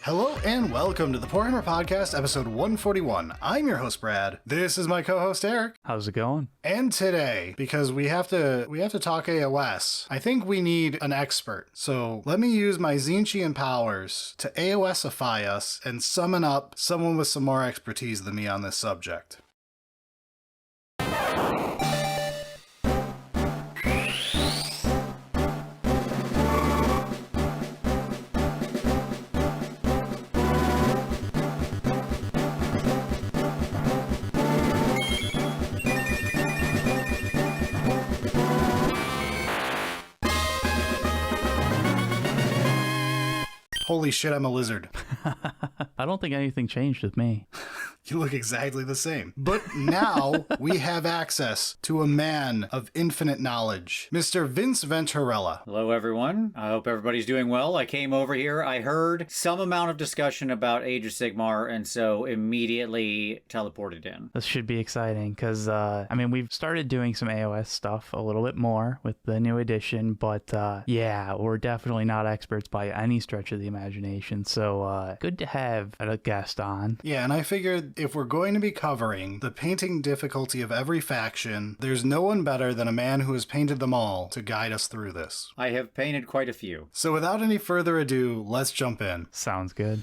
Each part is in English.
Hello and welcome to the Warhammer Podcast, episode 141. I'm your host, Brad. This is my co-host, Eric. How's it going? And today, because we have to talk AOS, I think we need an expert. So let me use my Tzeentchian powers to AOSify us and summon up someone with some more expertise than me on this subject. Holy shit, I'm a lizard. I don't think anything changed with me. You look exactly the same. But now we have access to a man of infinite knowledge, Mr. Vince Venturella. Hello, everyone. I hope everybody's doing well. I came over here. I heard some amount of discussion about Age of Sigmar, and so immediately teleported in. This should be exciting because, we've started doing some AOS stuff a little bit more with the new edition, but yeah, we're definitely not experts by any stretch of the imagination, so good to have a guest on. Yeah, and I figured if we're going to be covering the painting difficulty of every faction, there's no one better than a man who has painted them all to guide us through this. I have painted quite a few. So without any further ado, let's jump in. Sounds good.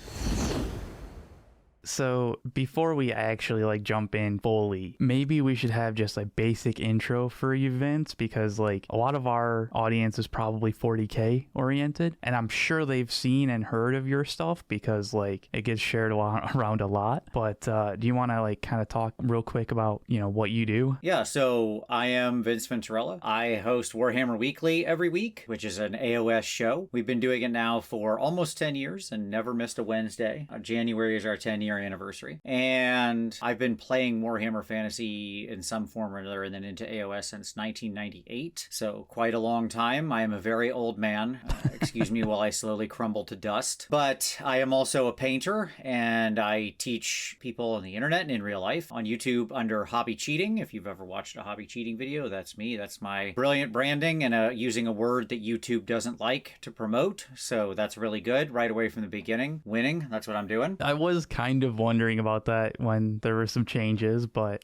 So before we actually jump in fully, maybe we should have just a basic intro for you, Vince, because a lot of our audience is probably 40K oriented, and I'm sure they've seen and heard of your stuff because it gets shared around a lot. But do you want to kind of talk real quick about what you do? Yeah, so I am Vince Venturella. I host Warhammer Weekly every week, which is an AOS show. We've been doing it now for almost 10 years and never missed a Wednesday. January is our 10-year anniversary. And I've been playing Warhammer Fantasy in some form or another and then into AOS since 1998. So quite a long time. I am a very old man. Excuse me while I slowly crumble to dust. But I am also a painter and I teach people on the internet and in real life on YouTube under Hobby Cheating. If you've ever watched a Hobby Cheating video, that's me. That's my brilliant branding and using a word that YouTube doesn't like to promote. So that's really good right away from the beginning. Winning. That's what I'm doing. I was kind of wondering about that when there were some changes, but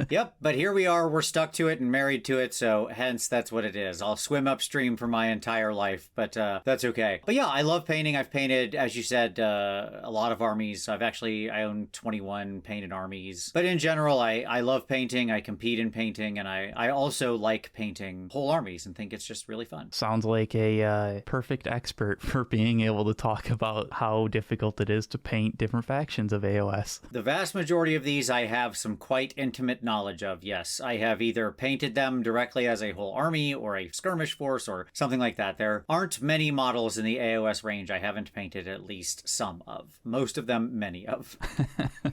Yep, but here we are. We're stuck to it and married to it, so hence that's what it is. I'll swim upstream for my entire life, but that's okay. But yeah, I love painting. I've painted, as you said, a lot of armies. I own 21 painted armies. But in general, I love painting. I compete in painting, and I also like painting whole armies and think it's just really fun. Sounds like a perfect expert for being able to talk about how difficult it is to paint different factions of AOS. The vast majority of these I have some quite intimate knowledge of, yes. I have either painted them directly as a whole army or a skirmish force or something like that. There aren't many models in the AOS range I haven't painted at least some of. Most of them, many of.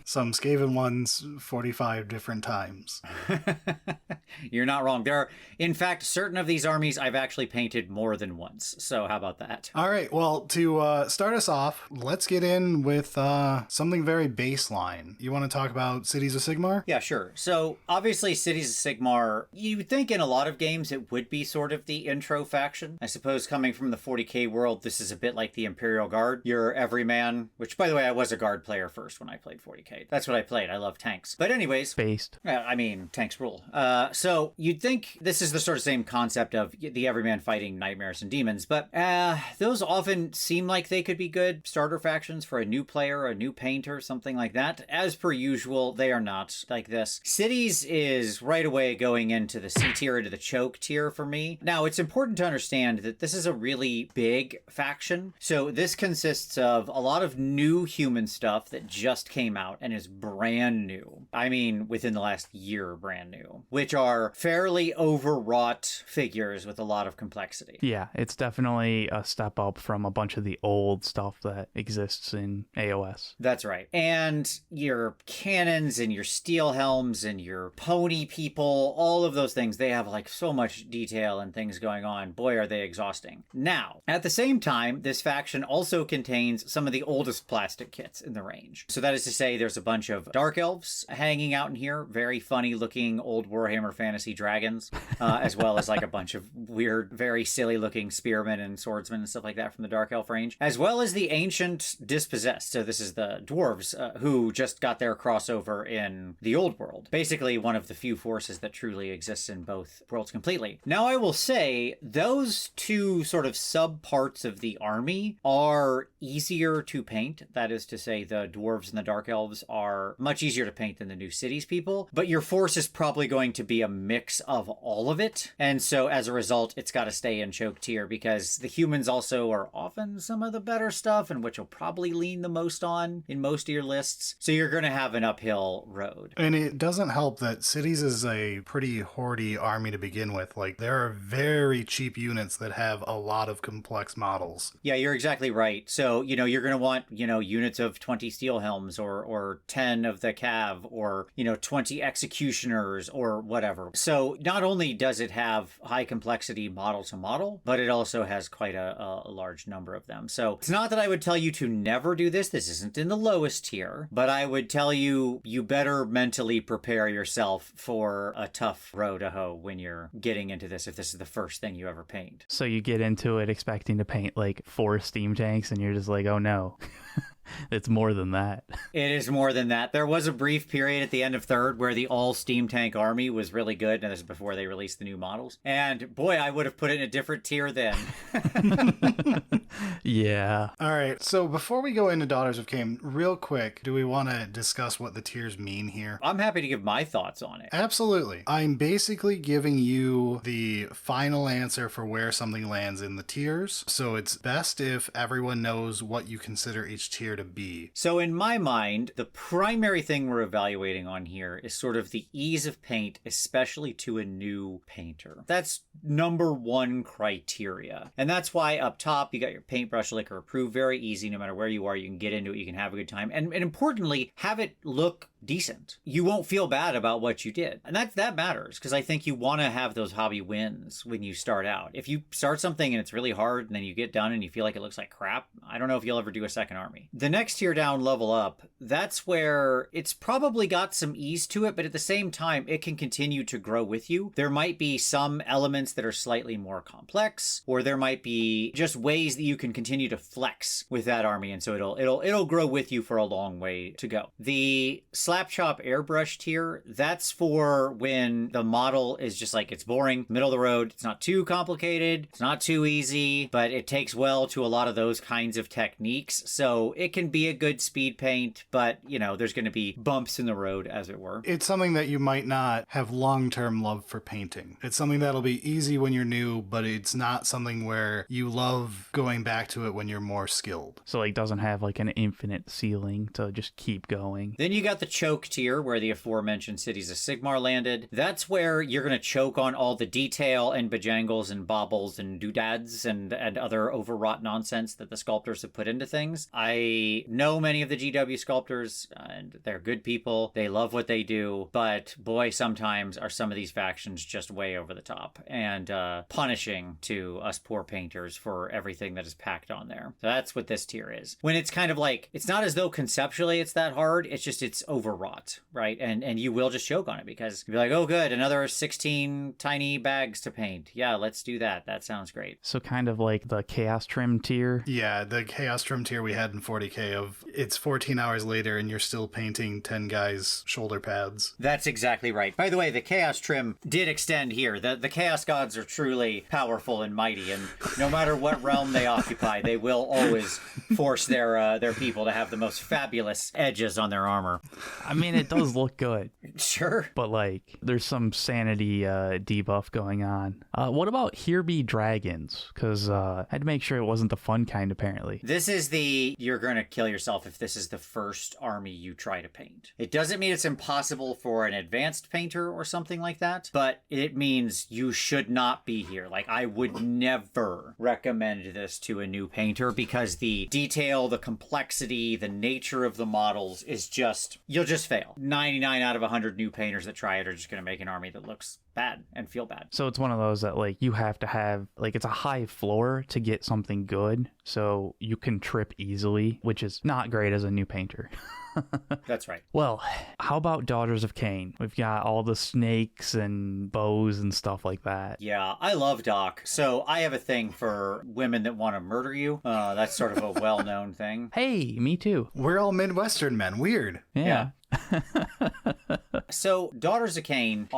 Some Skaven ones 45 different times. You're not wrong. There are, in fact, certain of these armies I've actually painted more than once. So how about that? All right. Well, to start us off, let's get in with something very baseline. You want to talk about Cities of Sigmar? Yeah, sure. So obviously Cities of Sigmar, you would think in a lot of games it would be sort of the intro faction. I suppose coming from the 40K world, this is a bit like the Imperial Guard. You're everyman, which by the way, I was a Guard player first when I played 40K. That's what I played. I love tanks. But anyways. Based. Tanks rule. So you'd think this is the sort of same concept of the everyman fighting nightmares and demons, but those often seem like they could be good starter factions for a new player, a new painter, something like that. As per usual, they are not like this. Cities is right away going into the C tier, into the choke tier for me. Now, it's important to understand that this is a really big faction. So this consists of a lot of new human stuff that just came out and is brand new. I mean, within the last year, brand new, which are fairly overwrought figures with a lot of complexity. Yeah, it's definitely a step up from a bunch of the old stuff that exists in AOS. That's right. And your cannons and your steel helms and your pony people, all of those things, they have so much detail and things going on. Boy, are they exhausting. Now, at the same time, this faction also contains some of the oldest plastic kits in the range. So that is to say, there's a bunch of Dark Elves hanging out in here. Very funny looking old Warhammer Warhammer Fantasy dragons, as well as like a bunch of weird, very silly looking spearmen and swordsmen and stuff like that from the Dark Elf range, as well as the ancient dispossessed. So this is the dwarves who just got their crossover in the old world. Basically one of the few forces that truly exists in both worlds completely. Now I will say those two sort of sub parts of the army are easier to paint. That is to say, the dwarves and the dark elves are much easier to paint than the New Cities people, but your force is probably going to be a mix of all of it. And so as a result, it's got to stay in choke tier because the humans also are often some of the better stuff and which will probably lean the most on in most of your lists. So you're going to have an uphill road. And it doesn't help that Cities is a pretty hoardy army to begin with. Like, there are very cheap units that have a lot of complex models. Yeah, you're exactly right. So, you're going to want, units of 20 steel helms or 10 of the cav or, 20 executioners or whatever. So not only does it have high complexity model to model, but it also has quite a large number of them. So it's not that I would tell you to never do this. This isn't in the lowest tier, but I would tell you, you better mentally prepare yourself for a tough row to hoe when you're getting into this, if this is the first thing you ever paint. So you get into it expecting to paint like 4 steam tanks and you're just like, oh no. It's more than that. It is more than that. There was a brief period at the end of third where the all steam tank army was really good, and this is before they released the new models. And boy, I would have put it in a different tier then. Yeah. All right, so before we go into Daughters of Khaine, real quick, do we want to discuss what the tiers mean here? I'm happy to give my thoughts on it. Absolutely. I'm basically giving you the final answer for where something lands in the tiers, so it's best if everyone knows what you consider each tier to be. So in my mind, the primary thing we're evaluating on here is sort of the ease of paint, especially to a new painter. That's number one criteria. And that's why up top, you got your paintbrush liquor approved, very easy. No matter where you are, you can get into it, you can have a good time. And importantly, have it look decent. You won't feel bad about what you did. And that matters, because I think you want to have those hobby wins when you start out. If you start something and it's really hard and then you get done and you feel like it looks like crap, I don't know if you'll ever do a second army. The next tier down, level up, that's where it's probably got some ease to it, but at the same time, it can continue to grow with you. There might be some elements that are slightly more complex, or there might be just ways that you can continue to flex with that army, and so it'll grow with you for a long way to go. The slap chop airbrush tier, that's for when the model is just like, it's boring, middle of the road, it's not too complicated, it's not too easy, but it takes well to a lot of those kinds of techniques. So it can be a good speed paint, but there's going to be bumps in the road, as it were. It's something that you might not have long-term love for painting. It's something that'll be easy when you're new, but it's not something where you love going back to it when you're more skilled. So like doesn't have like an infinite ceiling to just keep going. Then you got the choke tier where the aforementioned cities of Sigmar landed. That's where you're going to choke on all the detail and bejangles and baubles and doodads and other overwrought nonsense that the sculptors have put into things. I know many of the GW sculptors, and they're good people. They love what they do, but boy, sometimes are some of these factions just way over the top and punishing to us poor painters for everything that is packed on there. So that's what this tier is. When it's kind of like, it's not as though conceptually it's that hard, it's just it's overwrought, right? And you will just choke on it because you'll be like, oh good, another 16 tiny bags to paint. Yeah, let's do that. That sounds great. So kind of like the Chaos Trim tier. Yeah, the Chaos Trim tier we had in 40k of it's 14 hours later and you're still painting 10 guys' shoulder pads. That's exactly right. By the way, the Chaos Trim did extend here. The Chaos Gods are truly powerful and mighty, and no matter what realm they occupy, they will always force their people to have the most fabulous edges on their armor. I mean, it does look good. Sure. But like, there's some sanity debuff going on. What about Here Be Dragons? Because I had to make sure it wasn't the fun kind, apparently. This is you're going to kill yourself if this is the first army you try to paint. It doesn't mean it's impossible for an advanced painter or something like that, but it means you should not be here. Like, I would never recommend this to a new painter because the detail, the complexity, the nature of the models is just, you'll just fail. 99 out of 100 new painters that try it are just going to make an army that looks bad and feel bad. So it's one of those that like you have to have like it's a high floor to get something good, so you can trip easily, which is not great as a new painter. That's right. Well, how about Daughters of Khaine? We've got all the snakes and bows and stuff like that. Yeah, I love Doc. So I have a thing for women that want to murder you. That's sort of a well-known thing. Hey, me too. We're all Midwestern men. Weird. Yeah. So Daughters of Khaine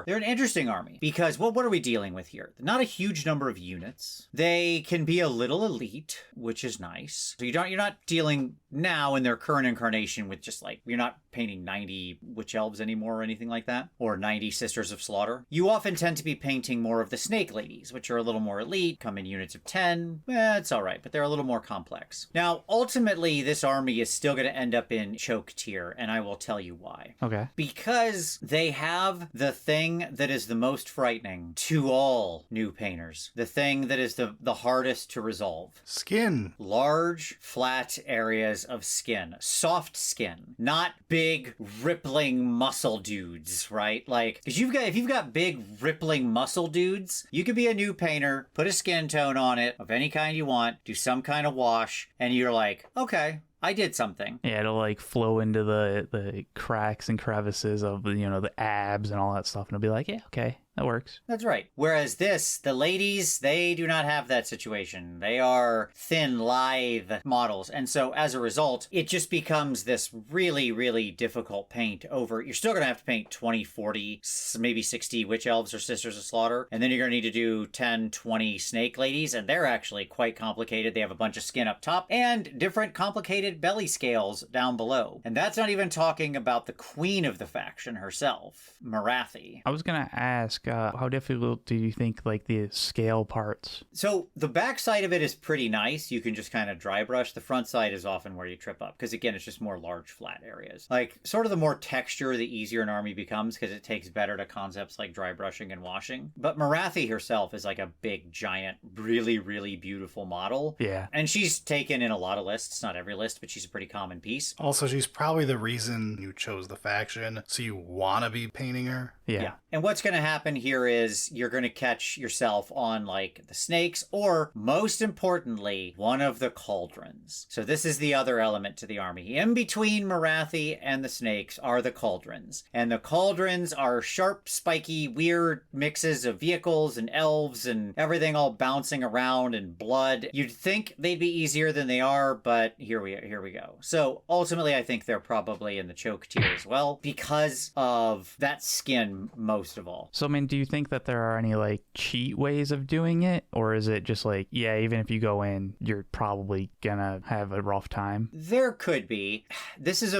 they're an interesting army because what are we dealing with here? Not a huge number of units. They can be a little elite, which is nice. So you're not dealing now in their current incarnation with just like, you're not painting 90 witch elves anymore or anything like that, or 90 Sisters of Slaughter. You often tend to be painting more of the snake ladies, which are a little more elite, come in units of 10. It's all right, but they're a little more complex. Now, ultimately, this army is still going to end up in choke tier, and I will tell you why. Okay. Because they have the thing that is the most frightening to all new painters. The thing that is the hardest to resolve. Skin. Large, flat areas of skin. Soft skin. Not big, rippling muscle dudes, right? Like, if you've got big, rippling muscle dudes, you could be a new painter, put a skin tone on it of any kind you want, do some kind of wash, and you're like, okay, I did something. Yeah, it'll like flow into the cracks and crevices of the abs and all that stuff, and it'll be like, yeah, okay, that works. That's right. Whereas the ladies, they do not have that situation. They are thin, lithe models. And so as a result, it just becomes this really, really difficult paint over. You're still going to have to paint 20, 40, maybe 60 witch elves or Sisters of Slaughter. And then you're going to need to do 10, 20 snake ladies. And they're actually quite complicated. They have a bunch of skin up top and different complicated belly scales down below. And that's not even talking about the queen of the faction herself, Morathi. I was going to ask, how difficult do you think like the scale parts? So the back side of it is pretty nice. You can just kind of dry brush. The front side is often where you trip up because again, it's just more large flat areas. Like sort of the more texture, the easier an army becomes because it takes better to concepts like dry brushing and washing. But Morathi herself is like a big, giant, really, really beautiful model. Yeah. And she's taken in a lot of lists, not every list, but she's a pretty common piece. Also, she's probably the reason you chose the faction, so you want to be painting her. Yeah. And what's going to happen here is you're going to catch yourself on like the snakes or most importantly, one of the cauldrons. So this is the other element to the army. In between Morathi and the snakes are the cauldrons. And the cauldrons are sharp, spiky, weird mixes of vehicles and elves and everything all bouncing around and blood. You'd think they'd be easier than they are, but here we go. So ultimately, I think they're probably in the choke tier as well because of that skin most of all. So, I mean, do you think that there are any like cheat ways of doing it? Or is it just like, yeah, even if you go in, you're probably gonna have a rough time? There could be. This is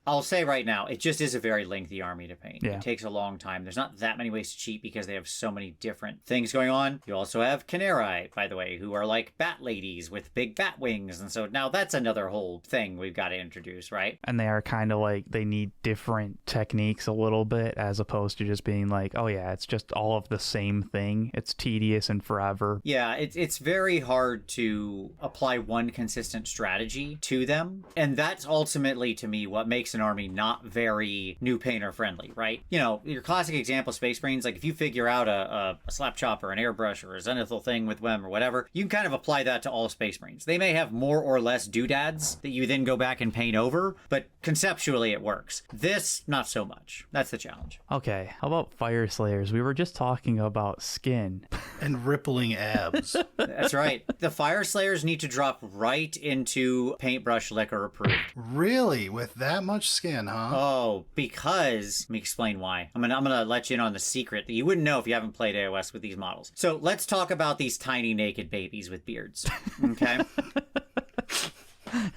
I'll say right now, it just is a very lengthy army to paint. Yeah. It takes a long time. There's not that many ways to cheat because they have so many different things going on. You also have Khaine, by the way, who are like bat ladies with big bat wings. And so now that's another whole thing we've got to introduce, right? And they are kind of like, they need different techniques a little bit as opposed to just being like, oh yeah, it's just all of the same thing. It's tedious and forever. Yeah, it's very hard to apply one consistent strategy to them. And that's ultimately, to me, what makes an army not very new painter friendly, right? You know, your classic example, Space Marines, like if you figure out a slap chop or an airbrush or a zenithal thing with Wem or whatever, you can kind of apply that to all Space Marines. They may have more or less doodads that you then go back and paint over, but conceptually it works. This, not so much. That's the challenge. Okay, how about Fyreslayers? We were just talking about skin. And rippling abs. That's right. The Fyreslayers need to drop right into paintbrush liquor approved. Really? With that much skin, huh? Oh, because let me explain why. I'm gonna let you in on the secret that you wouldn't know if you haven't played AOS with these models. So let's talk about these tiny naked babies with beards. Okay.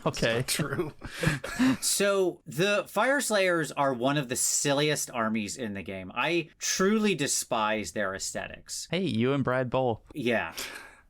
Okay. True. So the Fyreslayers are one of the silliest armies in the game. I truly despise their aesthetics. Hey, you and Brad both. Yeah.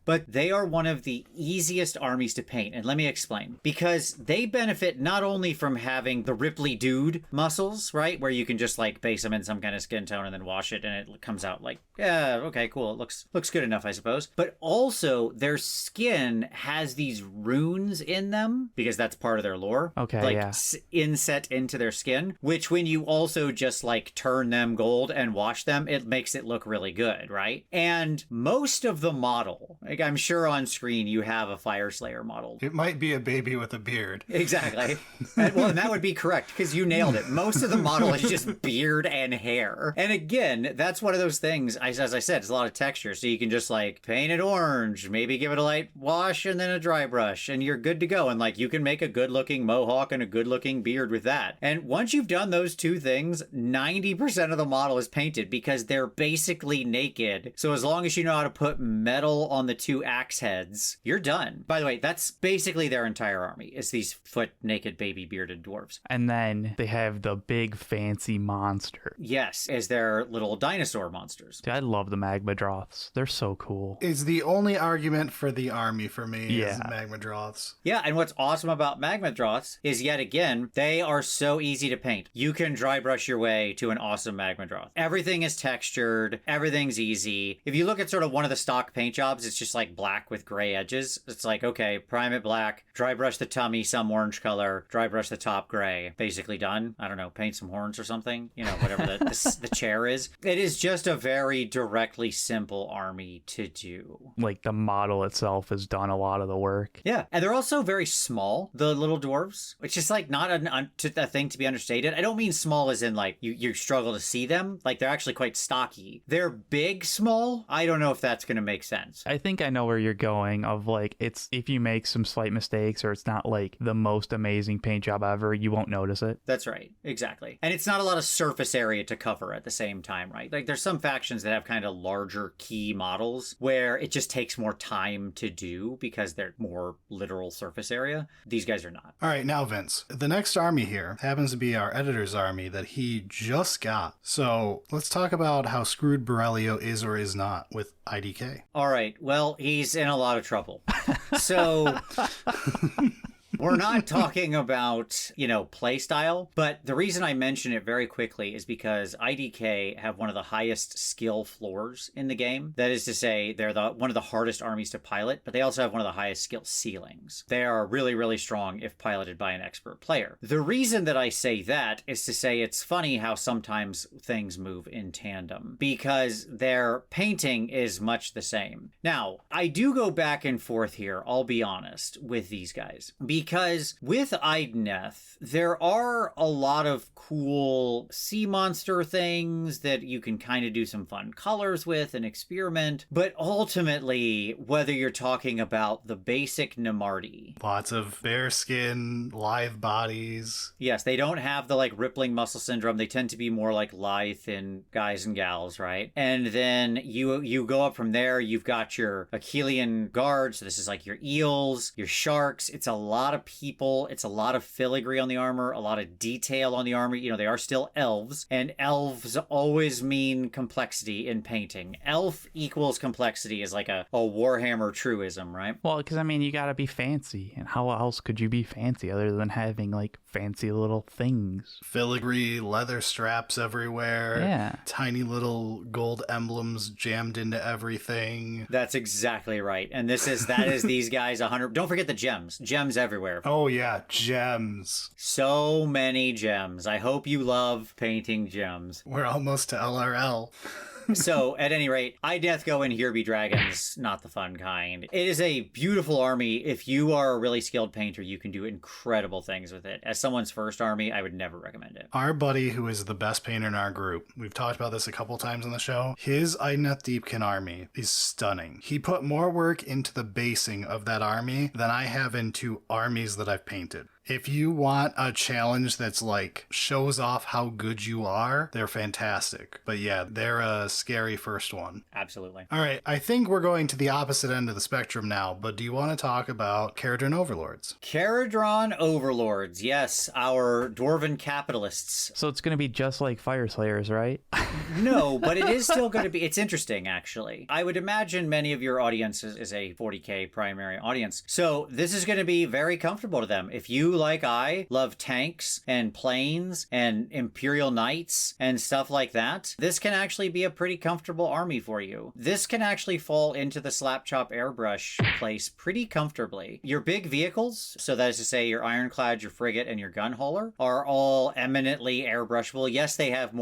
but they are one of the easiest armies to paint. And let me explain. Because they benefit not only from having the Ripley dude muscles, right? Where you can just like base them in some kind of skin tone and then wash it and it comes out like, yeah, okay, cool. It looks good enough, I suppose. But also their skin has these runes in them because that's part of their lore. Okay, like, yeah. Inset into their skin, which when you also just like turn them gold and wash them, it makes it look really good, right? And most of the model, like I'm sure on screen you have a Fyreslayer model. It might be a baby with a beard. Exactly. And that would be correct because you nailed it. Most of the model is just beard and hair. And again, that's one of those things, as I said, it's a lot of texture. So you can just like paint it orange, maybe give it a light wash and then a dry brush and you're good to go. And like you can make a good looking mohawk and a good looking beard with that. And once you've done those two things, 90% of the model is painted because they're basically naked. So as long as you know how to put metal on the two axe heads, you're done. By the way, that's basically their entire army, is these foot naked baby bearded dwarves. And then they have the big fancy monster. Yes, as their little dinosaur monsters. Dude, I love the Magmadroths. They're so cool. It's the only argument for the army for me Yeah. is Magmadroths. Yeah, and what's awesome about Magmadroths is, yet again, they are so easy to paint. You can dry brush your way to an awesome Magmadroth. Everything is textured. Everything's easy. If you look at sort of one of the stock paint jobs, it's just like black with gray edges. It's like, okay, prime it black, dry brush the tummy some orange color, dry brush the top gray. Basically done. I don't know, paint some horns or something. You know, whatever the chair is. It is just a very directly simple army to do. Like the model itself has done a lot of the work. Yeah, and they're also very small, the little dwarves, which is like not a thing to be understated. I don't mean small as in like you struggle to see them. Like they're actually quite stocky. They're big small. I don't know if that's going to make sense. I think I know where you're going of like, it's if you make some slight mistakes or it's not like the most amazing paint job ever, you won't notice it. That's right. Exactly. And it's not a lot of surface area to cover at the same time, right? Like there's some factions that have kind of larger key models where it just takes more time to do because they're more literal surface area. These guys are not. All right, now Vince, the next army here happens to be our editor's army that he just got. So let's talk about how screwed Borrelio is or is not with IDK. All right. Well, he's in a lot of trouble. So we're not talking about, play style, but the reason I mention it very quickly is because IDK have one of the highest skill floors in the game. That is to say, they're one of the hardest armies to pilot, but they also have one of the highest skill ceilings. They are really, really strong if piloted by an expert player. The reason that I say that is to say it's funny how sometimes things move in tandem because their painting is much the same. Now, I do go back and forth here, I'll be honest, with these guys. Because with Idoneth, there are a lot of cool sea monster things that you can kind of do some fun colors with and experiment. But ultimately, whether you're talking about the basic Namarti. Lots of bare skin, live bodies. Yes, they don't have the like rippling muscle syndrome. They tend to be more like lithe thin guys and gals, right? And then you go up from there, you've got your Achillean guards. So this is like your eels, your sharks. It's a lot of people. It's a lot of filigree on the armor, a lot of detail on the armor. They are still elves, and elves always mean complexity in painting. Elf equals complexity is like a Warhammer truism, right? Well, because you gotta be fancy, and how else could you be fancy other than having like fancy little things? Filigree, leather straps everywhere. Yeah. Tiny little gold emblems jammed into everything. That's exactly right. And that is these guys 100. Don't forget the gems. Gems everywhere. Oh yeah, gems. So many gems. I hope you love painting gems. We're almost to LRL. So, at any rate, Idoneth go in Here Be Dragons, not the fun kind. It is a beautiful army. If you are a really skilled painter, you can do incredible things with it. As someone's first army, I would never recommend it. Our buddy, who is the best painter in our group, we've talked about this a couple times on the show, his Idoneth Deepkin army is stunning. He put more work into the basing of that army than I have into armies that I've painted. If you want a challenge that's like shows off how good you are, they're fantastic. But yeah, they're a scary first one. Absolutely. All right, I think we're going to the opposite end of the spectrum now, but do you want to talk about Kharadron Overlords? Kharadron Overlords, yes, our dwarven capitalists. So it's going to be just like Fyreslayers, right? No, but it is still going to be, it's interesting, actually. I would imagine many of your audience is a 40K primary audience. So this is going to be very comfortable to them. If you, like I, love tanks and planes and Imperial Knights and stuff like that, this can actually be a pretty comfortable army for you. This can actually fall into the slap chop airbrush place pretty comfortably. Your big vehicles, so that is to say your ironclad, your frigate, and your gun hauler, are all eminently airbrushable. Yes, they have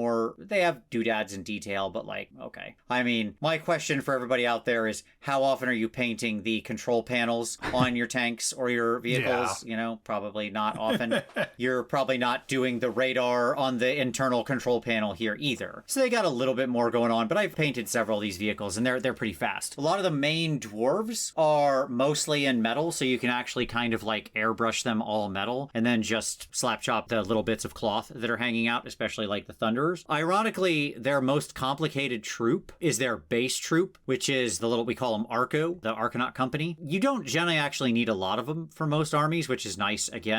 doodads in detail, but like, okay. I mean, my question for everybody out there is, how often are you painting the control panels on your tanks or your vehicles? Yeah. You know, probably not often. You're probably not doing the radar on the internal control panel here either. So they got a little bit more going on, but I've painted several of these vehicles and they're pretty fast. A lot of the main dwarves are mostly in metal, so you can actually kind of like airbrush them all metal and then just slap chop the little bits of cloth that are hanging out, especially like the Thunderers. Ironically, their most complicated troop is their base troop, which is the little, we call them Arco, the Arcanaut Company. You don't generally actually need a lot of them for most armies, which is nice again.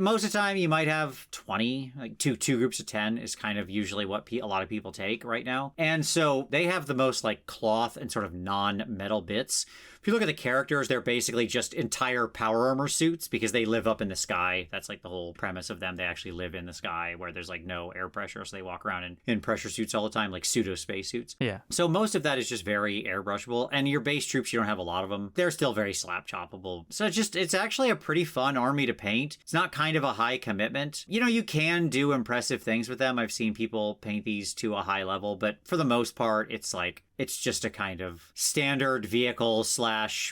Most of the time you might have 20, like two groups of 10 is kind of usually what a lot of people take right now. And so they have the most like cloth and sort of non-metal bits. If you look at the characters, they're basically just entire power armor suits because they live up in the sky. That's like the whole premise of them. They actually live in the sky where there's like no air pressure, so they walk around in pressure suits all the time, like pseudo space suits. Yeah. So most of that is just very airbrushable, and your base troops, you don't have a lot of them. They're still very slap choppable. So it's actually a pretty fun army to paint. It's not kind of a high commitment. You know, you can do impressive things with them. I've seen people paint these to a high level, but for the most part, it's just a kind of standard vehicle /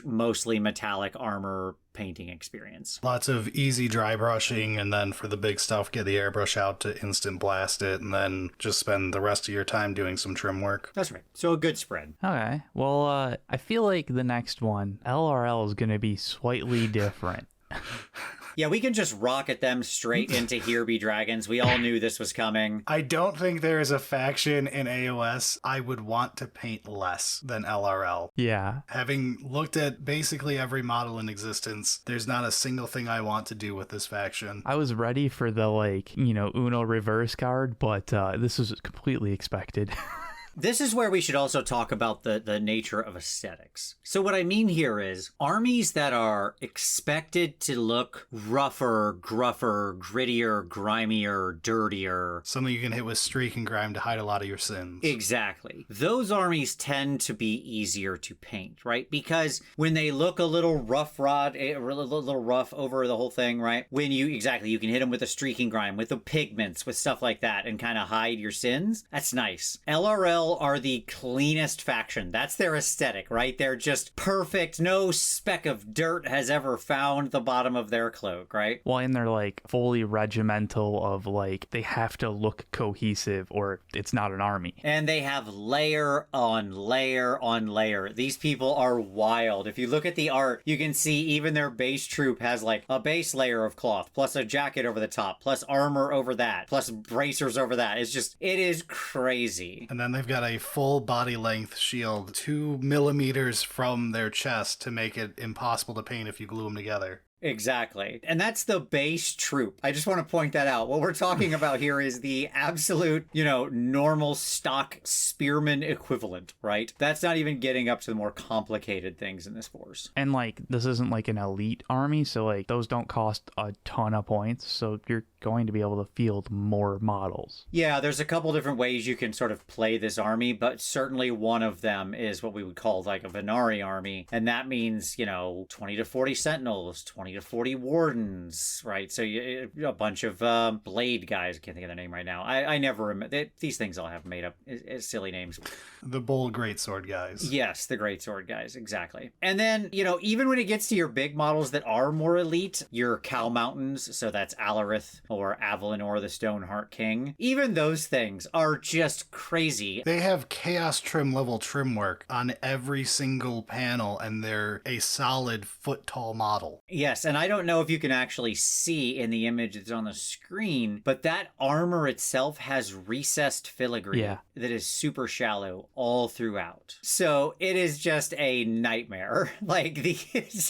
mostly metallic armor painting experience. Lots of easy dry brushing, and then for the big stuff, get the airbrush out to instant blast it, and then just spend the rest of your time doing some trim work. That's right. So a good spread. Okay. Well, I feel like the next one, LRL, is going to be slightly different. Yeah, we can just rocket them straight into Here Be Dragons. We all knew this was coming. I don't think there is a faction in AOS I would want to paint less than LRL. Yeah. Having looked at basically every model in existence, there's not a single thing I want to do with this faction. I was ready for the, Uno reverse card, but this was completely expected. This is where we should also talk about the nature of aesthetics. So what I mean here is armies that are expected to look rougher, gruffer, grittier, grimier, dirtier. Something you can hit with streak and grime to hide a lot of your sins. Exactly. Those armies tend to be easier to paint, right? Because when they look a little rough a little rough over the whole thing, right? You can hit them with a streak and grime, with the pigments, with stuff like that, and kind of hide your sins. That's nice. LRL are the cleanest faction. That's their aesthetic, right? They're just perfect. No speck of dirt has ever found the bottom of their cloak, right? Well, and they're fully regimental of they have to look cohesive or it's not an army. And they have layer on layer on layer. These people are wild. If you look at the art, you can see even their base troop has a base layer of cloth, plus a jacket over the top, plus armor over that, plus bracers over that. It is crazy. And then they've got a full body length shield 2 millimeters from their chest to make it impossible to paint if you glue them together. Exactly. And that's the base troop. I just want to point that out. What we're talking about here is the absolute, normal stock spearman equivalent, right? That's not even getting up to the more complicated things in this force. And this isn't an elite army, so those don't cost a ton of points, so you're going to be able to field more models. Yeah, there's a couple different ways you can sort of play this army, but certainly one of them is what we would call a Venari army, and that means, 20 to 40 sentinels, 20 to 40 wardens, right? So a bunch of blade guys. I can't think of their name right now. I never remember. These things all have made up silly names. The bold greatsword guys. Yes, the greatsword guys, exactly. And then, even when it gets to your big models that are more elite, your Cow Mountains, so that's Alarith or Avalinor, the Stoneheart King, even those things are just crazy. They have chaos trim level trim work on every single panel, and they're a solid foot tall model. Yes. Yes, and I don't know if you can actually see in the image that's on the screen, but that armor itself has recessed filigree that is super shallow all throughout. So it is just a nightmare. Like,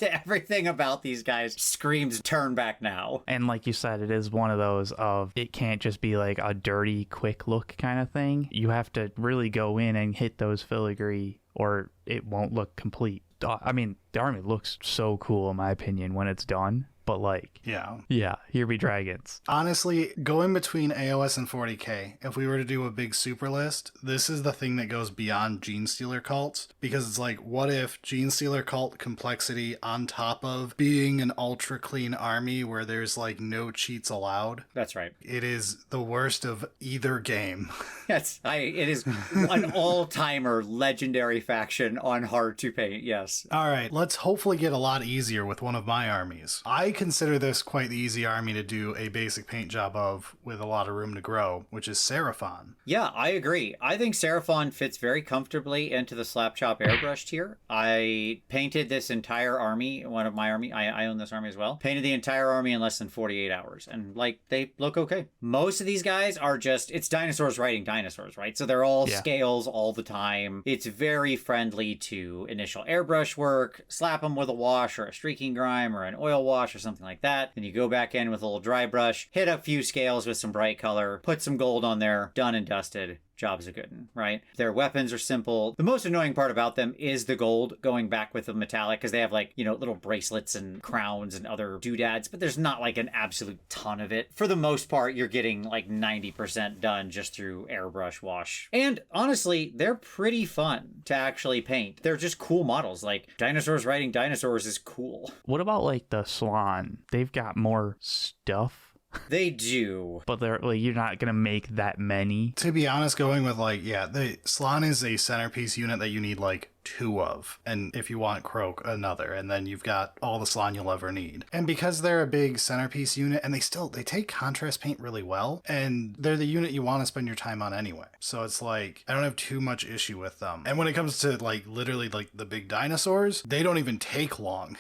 everything about these guys screams turn back now. And like you said, it is one of those of it can't just be like a dirty, quick look kind of thing. You have to really go in and hit those filigree or it won't look complete. I mean, the army looks so cool in my opinion when it's done. But like, yeah, here be dragons. Honestly, going between AOS and 40k, if we were to do a big super list, this is the thing that goes beyond Genestealer cults. Because it's like, what if Genestealer cult complexity on top of being an ultra clean army where there's like no cheats allowed? That's right. It is the worst of either game. Yes, it is an all-timer legendary faction on hard to paint, yes. All right, let's hopefully get a lot easier with one of my armies. I consider this quite the easy army to do a basic paint job of with a lot of room to grow, which is Seraphon. Yeah, I agree. I think Seraphon fits very comfortably into the Slapchop airbrush tier. I painted this entire army, one of my army, I own this army as well, painted the entire army in less than 48 hours, and like, they look okay. Most of these guys are just, it's dinosaurs riding dinosaurs, right? So they're all scales all the time. It's very friendly to initial airbrush work, slap them with a wash or a streaking grime or an oil wash or something like that. Then you go back in with a little dry brush, hit a few scales with some bright color, put some gold on there, done and dusted. Job's a good one, right? Their weapons are simple. The most annoying part about them is the gold going back with the metallic, because they have like, you know, little bracelets and crowns and other doodads, but there's not like an absolute ton of it. For the most part, you're getting like 90% done just through airbrush wash. And honestly, they're pretty fun to actually paint. They're just cool models. Like, dinosaurs riding dinosaurs is cool. What about like the Slann? They've got more stuff. They do. But they're like, you're not going to make that many. To be honest, going with like, the Slann is a centerpiece unit that you need like 2 of. And if you want Croak, another. And then you've got all the Slann you'll ever need. And because they're a big centerpiece unit, and they take contrast paint really well, and they're the unit you want to spend your time on anyway. So it's like, I don't have too much issue with them. And when it comes to like literally like the big dinosaurs, they don't even take long.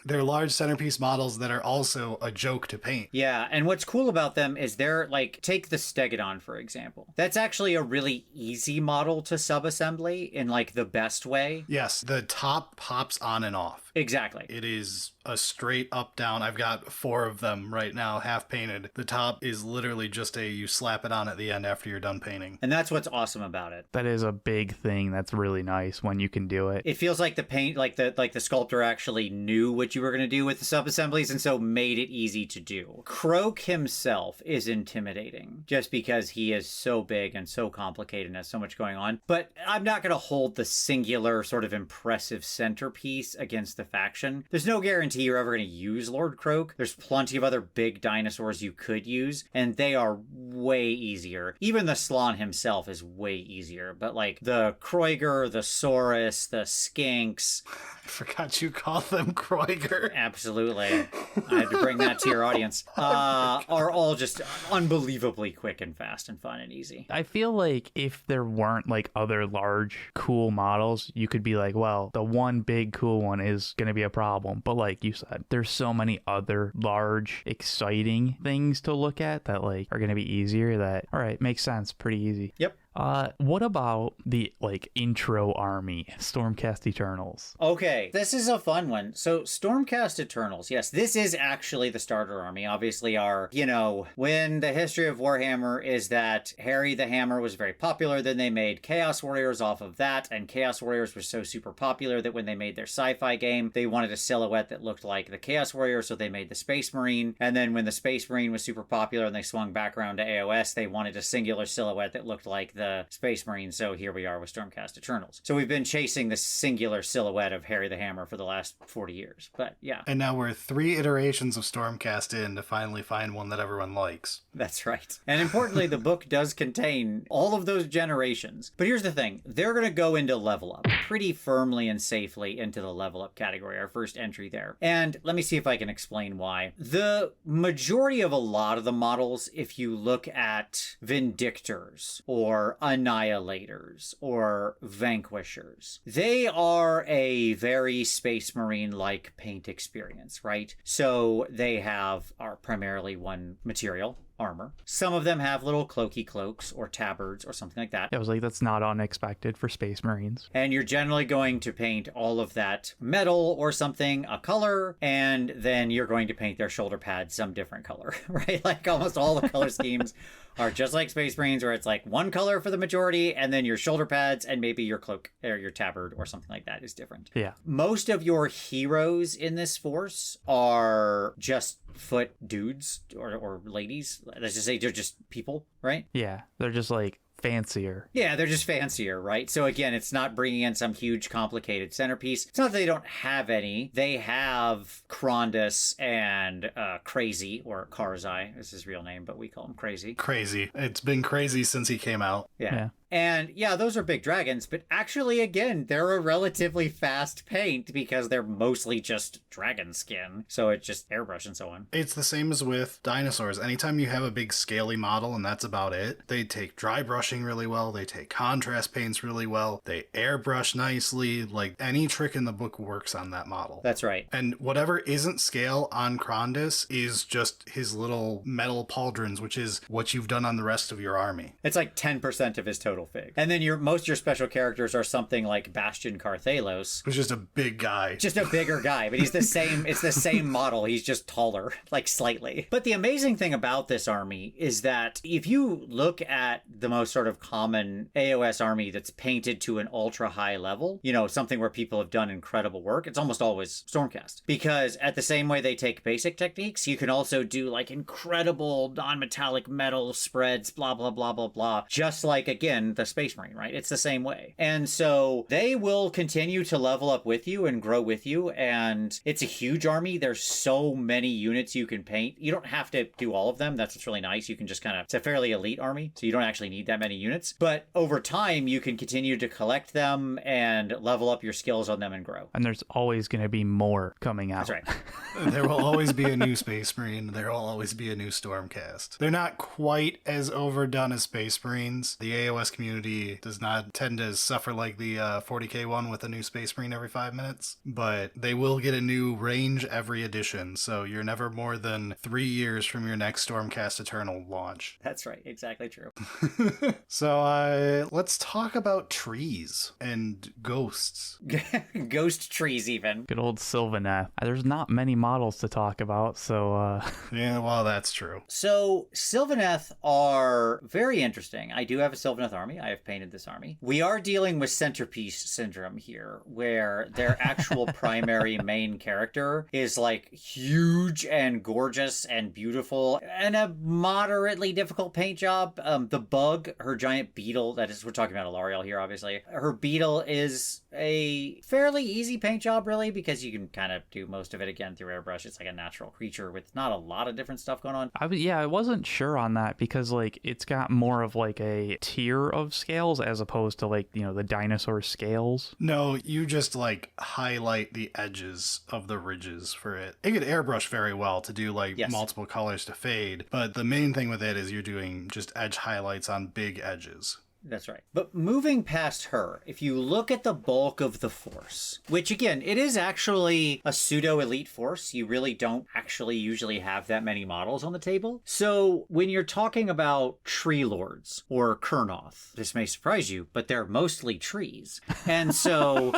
They're large centerpiece models that are also a joke to paint. Yeah, and what's cool about them is they're like, take the Stegodon, for example. That's actually a really easy model to sub-assembly in like the best way. Yes, the top pops on and off. Exactly. It is a straight up down. I've got 4 of them right now, half painted. The top is literally just you slap it on at the end after you're done painting. And that's what's awesome about it. That is a big thing. That's really nice when you can do it. It feels like the paint, like the sculptor actually knew what you were going to do with the sub-assemblies, and so made it easy to do. Croak himself is intimidating just because he is so big and so complicated and has so much going on. But I'm not going to hold the singular sort of impressive centerpiece against the faction. There's no guarantee you're ever going to use Lord Croak. There's plenty of other big dinosaurs you could use, and they are way easier. Even the Slann himself is way easier, but like the Kroiger, the Saurus, the Skinks. I forgot you call them Kroiger. Absolutely. I had to bring that to your audience. Are all just unbelievably quick and fast and fun and easy. I feel like if there weren't like other large cool models, you could be like, well, the one big cool one is going to be a problem. But like you said, there's so many other large, exciting things to look at that like are going to be easier that, all right, makes sense. Pretty easy. Yep. What about the like intro army, Stormcast Eternals? Okay, this is a fun one. So Stormcast Eternals, yes, this is actually the starter army. Obviously when the history of Warhammer is that Harry the Hammer was very popular, then they made Chaos Warriors off of that, and Chaos Warriors were so super popular that when they made their sci-fi game, they wanted a silhouette that looked like the Chaos Warrior, so they made the Space Marine, and then when the Space Marine was super popular and they swung back around to AOS, they wanted a singular silhouette that looked like the Space Marine, so here we are with Stormcast Eternals. So we've been chasing the singular silhouette of Harry the Hammer for the last 40 years, but yeah. And now we're 3 iterations of Stormcast in to finally find one that everyone likes. That's right. And importantly, the book does contain all of those generations. But here's the thing, they're going to go into level up pretty firmly and safely into the level up category, our first entry there. And let me see if I can explain why. The majority of a lot of the models, if you look at Vindictors or are Annihilators or Vanquishers. They are a very Space Marine-like paint experience, right? So they are primarily one material, armor. Some of them have little cloaky cloaks or tabards or something like that. I was like, that's not unexpected for Space Marines. And you're generally going to paint all of that metal or something a color, and then you're going to paint their shoulder pads some different color, right? Like almost all the color schemes are just like Space Marines, where it's like one color for the majority, and then your shoulder pads and maybe your cloak or your tabard or something like that is different. Yeah. Most of your heroes in this force are just foot dudes or ladies. Let's just say they're just people, right? Yeah, they're just like fancier. Yeah, they're just fancier, right? So again, it's not bringing in some huge complicated centerpiece. It's not that they don't have any. They have Krondus and Crazy, or Karzai is his real name, but we call him Crazy. Crazy. It's been crazy since he came out. Yeah. And yeah, those are big dragons, but actually, again, they're a relatively fast paint because they're mostly just dragon skin. So it's just airbrush and so on. It's the same as with dinosaurs. Anytime you have a big scaly model and that's about it, they take dry brushing really well. They take contrast paints really well. They airbrush nicely. Like any trick in the book works on that model. That's right. And whatever isn't scale on Krondus is just his little metal pauldrons, which is what you've done on the rest of your army. It's like 10% of his total fig. And then most of your special characters are something like Bastion Carthalos, who's just a big guy. Just a bigger guy, but he's the same. It's the same model. He's just taller, like slightly. But the amazing thing about this army is that if you look at the most sort of common AOS army that's painted to an ultra high level, you know, something where people have done incredible work, it's almost always Stormcast. Because at the same way they take basic techniques, you can also do like incredible non-metallic metal spreads, blah, blah, blah, blah, blah. Just like, again, the Space Marine, right? It's the same way. And so they will continue to level up with you and grow with you. And it's a huge army. There's so many units you can paint. You don't have to do all of them. That's what's really nice. You can just it's a fairly elite army, so you don't actually need that many units. But over time, you can continue to collect them and level up your skills on them and grow. And there's always going to be more coming out. That's right. There will always be a new Space Marine. There will always be a new Stormcast. They're not quite as overdone as Space Marines. The AOS community does not tend to suffer like the 40k one with a new Space Marine every 5 minutes, but they will get a new range every edition, so you're never more than 3 years from your next Stormcast Eternal launch. That's right. Exactly true. So let's talk about trees and ghosts. Ghost trees, even. Good old Sylvaneth. There's not many models to talk about, so... Yeah, well, that's true. So Sylvaneth are very interesting. I do have a Sylvaneth army. I have painted this army. We are dealing with centerpiece syndrome here, where their actual primary main character is like huge and gorgeous and beautiful and a moderately difficult paint job. The bug, her giant beetle, we're talking about Alariel here, obviously. Her beetle is a fairly easy paint job, really, because you can kind of do most of it again through airbrush. It's like a natural creature with not a lot of different stuff going on. I wasn't sure on that because like it's got more of like a tier of scales as opposed to like, you know, the dinosaur scales. No, you just like highlight the edges of the ridges for it. It could airbrush very well to do like multiple colors to fade, but the main thing with it is you're doing just edge highlights on big edges. That's right. But moving past her, if you look at the bulk of the force, which again, it is actually a pseudo-elite force. You really don't actually usually have that many models on the table. So when you're talking about tree lords or Kurnoth, this may surprise you, but they're mostly trees. And so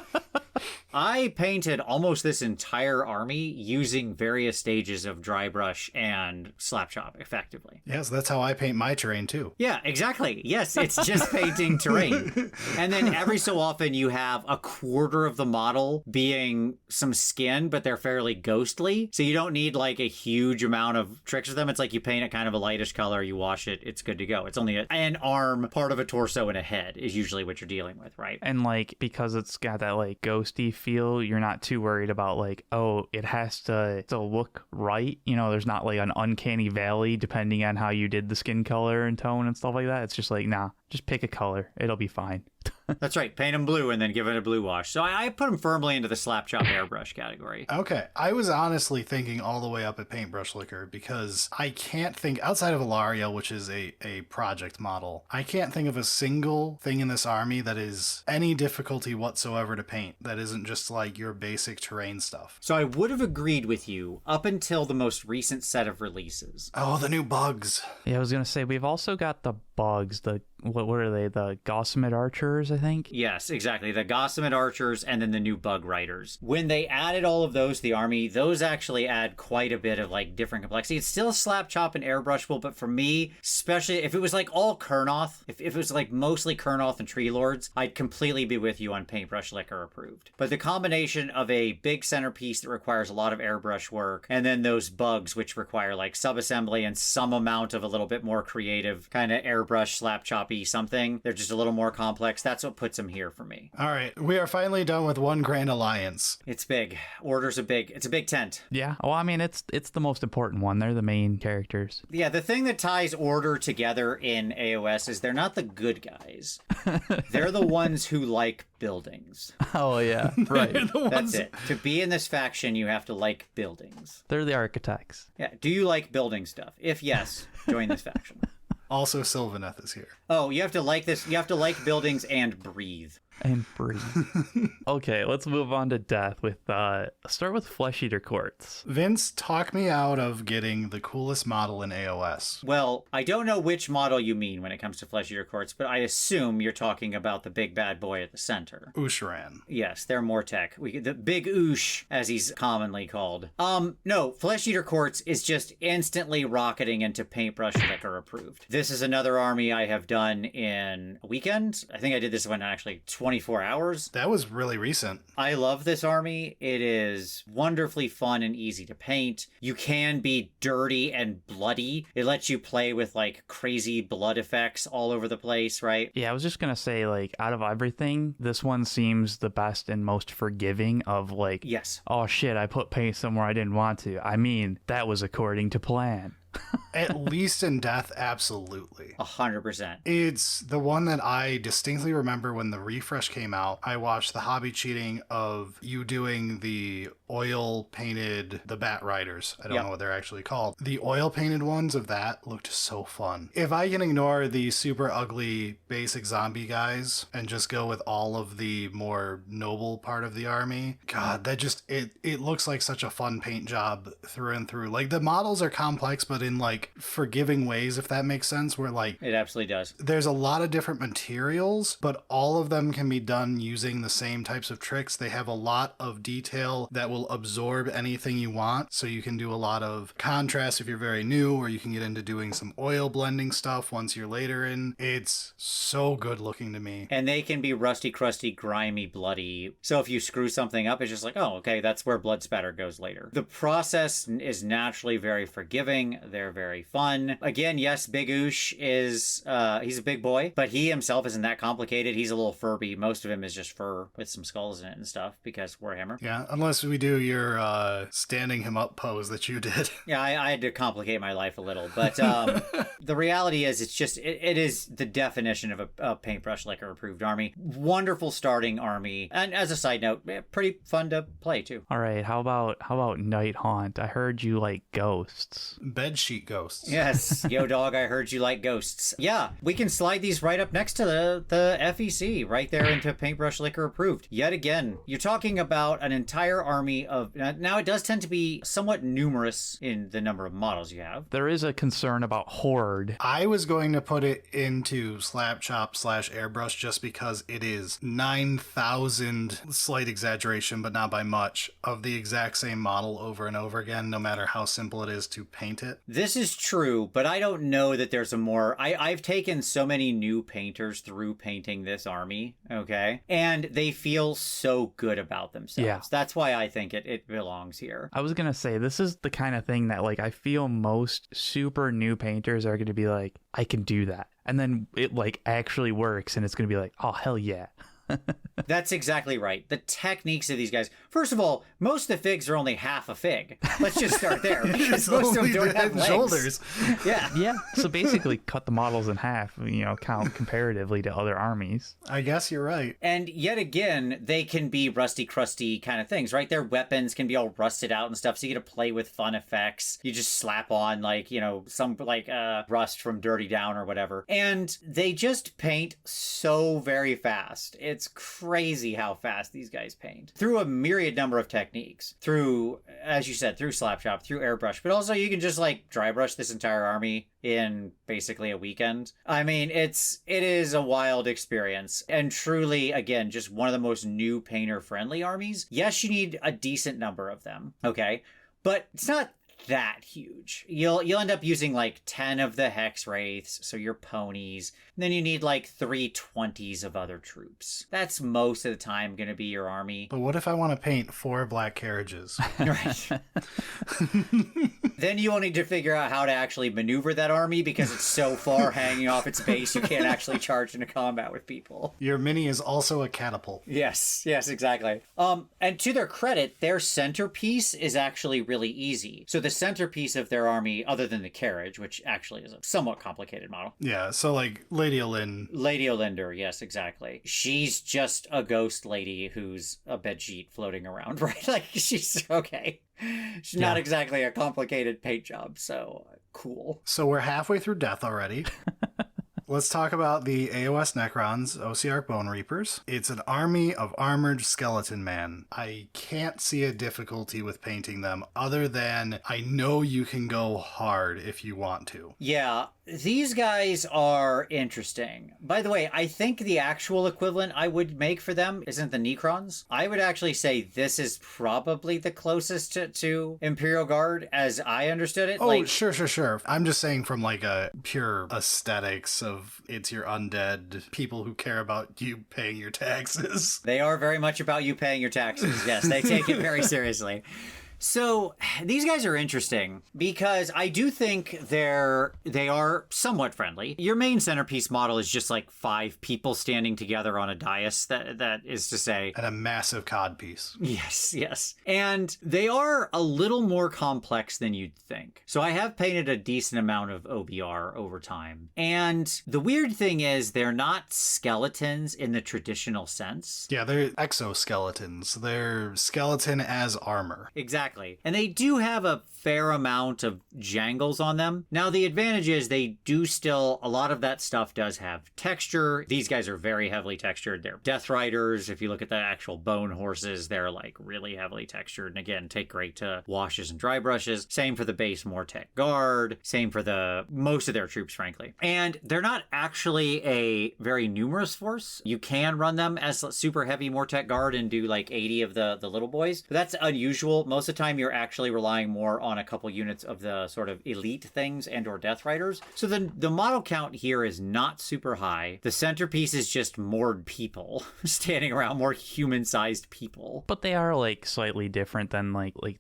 I painted almost this entire army using various stages of dry brush and slap chop effectively. Yes, that's how I paint my terrain too. Yeah, exactly. Yes, it's just painting terrain. And then every so often you have a quarter of the model being some skin, but they're fairly ghostly. So you don't need like a huge amount of tricks with them. It's like you paint it kind of a lightish color, you wash it, it's good to go. It's only an arm, part of a torso, and a head is usually what you're dealing with, right? And like, because it's got that like ghosty feel, you're not too worried about like, oh, it has to look right. You know, there's not like an uncanny valley depending on how you did the skin color and tone and stuff like that. It's just like, nah, just pick a color. It'll be fine. That's right. Paint them blue and then give it a blue wash. So I put them firmly into the slap chop airbrush category. Okay. I was honestly thinking all the way up at Paintbrush Liquor because I can't think, outside of Alaria, which is a project model, I can't think of a single thing in this army that is any difficulty whatsoever to paint that isn't just like your basic terrain stuff. So I would have agreed with you up until the most recent set of releases. Oh, the new bugs. Yeah, I was going to say, we've also got the bugs, what are they? The Gossamet Archers, I think? Yes, exactly. The Gossamet Archers and then the new Bug Riders. When they added all of those to the army, those actually add quite a bit of like different complexity. It's still slap chop and airbrushable, but for me, especially if it was like all Kurnoth, if it was like mostly Kurnoth and Tree Lords, I'd completely be with you on Paintbrush Liquor approved. But the combination of a big centerpiece that requires a lot of airbrush work and then those bugs which require like subassembly and some amount of a little bit more creative kind of airbrush slap choppy something, they're just a little more complex. That's what puts them here for me. All right. We are finally done with One Grand Alliance. It's big. It's a big tent. Yeah. Well, I mean, it's the most important one. They're the main characters. Yeah, the thing that ties Order together in AOS is they're not the good guys. They're the ones who like buildings. Oh, yeah. Right. That's it. To be in this faction, you have to like buildings. They're the architects. Yeah. Do you like building stuff? If yes, join this faction. Also, Sylvaneth is here. Oh, you have to like this. You have to like buildings and breathe. And breathe. Okay, let's move on to death with start with Flesh Eater Courts. Vince, talk me out of getting the coolest model in AOS. Well, I don't know which model you mean when it comes to Flesh Eater Courts, but I assume you're talking about the big bad boy at the center. Usharan. Yes, they're Mortek. The big Oosh, as he's commonly called. No, Flesh Eater Courts is just instantly rocketing into Paintbrush Liquor approved. This is another army I have done in a weekend. I think I did this one actually 24 hours. That was really recent. I love this army. It is wonderfully fun and easy to paint. You can be dirty and bloody. It lets you play with like crazy blood effects all over the place, right? Yeah, I was just gonna say, like, out of everything, this one seems the best and most forgiving of like, yes, oh shit, I put paint somewhere I didn't want to. I mean, that was according to plan. At least in death, absolutely. 100%. It's the one that I distinctly remember when the refresh came out. I watched the hobby cheating of you doing the oil painted, the Bat Riders. I don't know what they're actually called. The oil painted ones of that looked so fun. If I can ignore the super ugly basic zombie guys and just go with all of the more noble part of the army, God, that just, it looks like such a fun paint job through and through. Like the models are complex, but in like forgiving ways, if that makes sense, where like it absolutely does. There's a lot of different materials, but all of them can be done using the same types of tricks. They have a lot of detail that will absorb anything you want, so you can do a lot of contrast if you're very new, or you can get into doing some oil blending stuff once you're later in. It's so good looking to me. And they can be rusty, crusty, grimy, bloody. So if you screw something up, it's just like, oh, okay, that's where blood spatter goes later. The process is naturally very forgiving. They're very fun. Again, yes, Big Oosh is, he's a big boy, but he himself isn't that complicated. He's a little Furby. Most of him is just fur with some skulls in it and stuff because Warhammer. Yeah, unless we do your standing him up pose that you did. Yeah, I had to complicate my life a little, but the reality is it's just, it is the definition of a Paintbrush Liquor approved army. Wonderful starting army. And as a side note, pretty fun to play too. All right, how about Nighthaunt? I heard you like ghosts. Bedsheet ghosts. Yes. Yo, dog, I heard you like ghosts. Yeah, we can slide these right up next to the FEC, right there into Paintbrush Liquor approved. Yet again, you're talking about an entire army of... Now, it does tend to be somewhat numerous in the number of models you have. There is a concern about Horde. I was going to put it into slap chop / airbrush just because it is 9,000, slight exaggeration, but not by much, of the exact same model over and over again, no matter how simple it is to paint it. This is true, but I don't know that there's a more... I've taken so many new painters through painting this army, okay? And they feel so good about themselves. Yeah. That's why I think it belongs here. I was gonna say, this is the kind of thing that like I feel most super new painters are gonna be like, I can do that. And then it like actually works and it's gonna be like, oh hell yeah. That's exactly right. The techniques of these guys. First of all, most of the figs are only half a fig. Let's just start there. Because most of them don't have legs. Shoulders. Yeah. Yeah, so basically cut the models in half, count comparatively to other armies. I guess you're right. And yet again, they can be rusty, crusty kind of things, right? Their weapons can be all rusted out and stuff, so you get to play with fun effects. You just slap on, some, rust from Dirty Down or whatever. And they just paint so very fast. It's crazy how fast these guys paint. Through a myriad number of techniques. Through, as you said, through Slapshot, through Airbrush. But also you can just, dry brush this entire army in basically a weekend. I mean, it is a wild experience, and truly, again, just one of the most new painter-friendly armies. Yes, you need a decent number of them, okay? But it's not that huge. You'll end up using 10 of the Hex Wraiths, so your ponies, and then you need 3 20s of other troops. That's most of the time going to be your army. But what if I want to paint 4 black carriages? Right. Then you will need to figure out how to actually maneuver that army, because it's so far hanging off its base you can't actually charge into combat with people. Your mini is also a catapult. Yes, exactly. And to their credit, their centerpiece is actually really easy. So the centerpiece of their army, other than the carriage, which actually is a somewhat complicated model. Yeah, so Lady Olin. Lady Olinder, yes, exactly. She's just a ghost lady who's a bedsheet floating around, right? She's okay. She's not exactly a complicated paint job, so cool. So we're halfway through death already. Let's talk about the AOS Necrons, Ossiarch Bonereapers. It's an army of armored skeleton man. I can't see a difficulty with painting them other than I know you can go hard if you want to. Yeah, these guys are interesting. By the way, I think the actual equivalent I would make for them isn't the Necrons. I would actually say this is probably the closest to Imperial Guard as I understood it. Oh, sure. I'm just saying from a pure aesthetics of it's your undead people who care about you paying your taxes. They are very much about you paying your taxes. Yes, they take it very seriously. So these guys are interesting because I do think they are somewhat friendly. Your main centerpiece model is just 5 people standing together on a dais, that is to say. And a massive cod piece. Yes. And they are a little more complex than you'd think. So I have painted a decent amount of OBR over time. And the weird thing is they're not skeletons in the traditional sense. Yeah, they're exoskeletons. They're skeleton as armor. Exactly. And they do have a fair amount of jangles on them. Now, the advantage is they do still, a lot of that stuff does have texture. These guys are very heavily textured. They're Death Riders. If you look at the actual bone horses, they're really heavily textured. And again, take great to washes and dry brushes. Same for the base Mortec Guard. Same for most of their troops, frankly. And they're not actually a very numerous force. You can run them as super heavy Mortec Guard and do 80 of the little boys. But that's unusual. Most of the time, you're actually relying more on a couple units of the sort of elite things and or Death Riders. So the model count here is not super high. The centerpiece is just more people standing around, more human-sized people. But they are slightly different than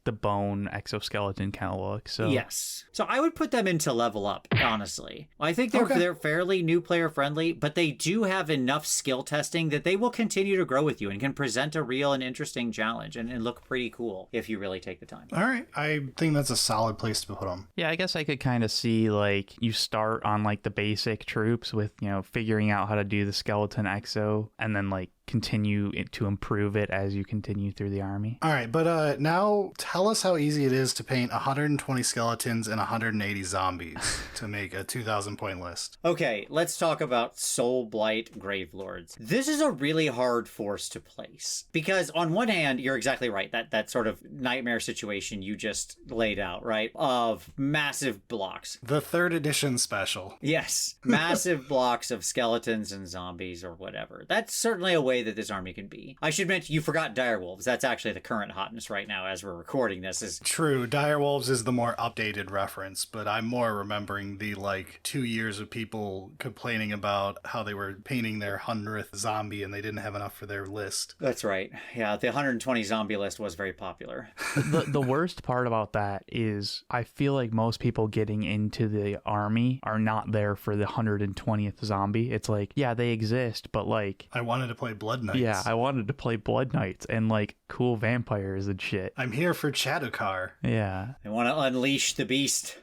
the bone exoskeleton kind of look. So yes. So I would put them into level up, honestly. I think they're fairly new player friendly, but they do have enough skill testing that they will continue to grow with you and can present a real and interesting challenge and look pretty cool if you really take the time. All right. I think that's a solid place to put them. Yeah, I guess I could kind of see you start on the basic troops with, figuring out how to do the skeleton exo and then continue to improve it as you continue through the army. All right, but now tell us how easy it is to paint 120 skeletons and 180 zombies to make a 2,000 point list. Okay, let's talk about Soulblight Gravelords. This is a really hard force to place because on one hand, you're exactly right, that sort of nightmare situation you just laid out, right? Of massive blocks. The 3rd edition special. Yes, massive blocks of skeletons and zombies or whatever. That's certainly a way that this army can be. I should mention, you forgot Direwolves. That's actually the current hotness right now as we're recording this. Is true. Direwolves is the more updated reference, but I'm more remembering the 2 years of people complaining about how they were painting their 100th zombie and they didn't have enough for their list. That's right. Yeah, the 120 zombie list was very popular. The worst part about that is I feel like most people getting into the army are not there for the 120th zombie. It's yeah, they exist, but I wanted to play Blood Knights. Yeah, I wanted to play Blood Knights and like cool vampires and shit. I'm here for Chadokar. Yeah. They want to unleash the beast.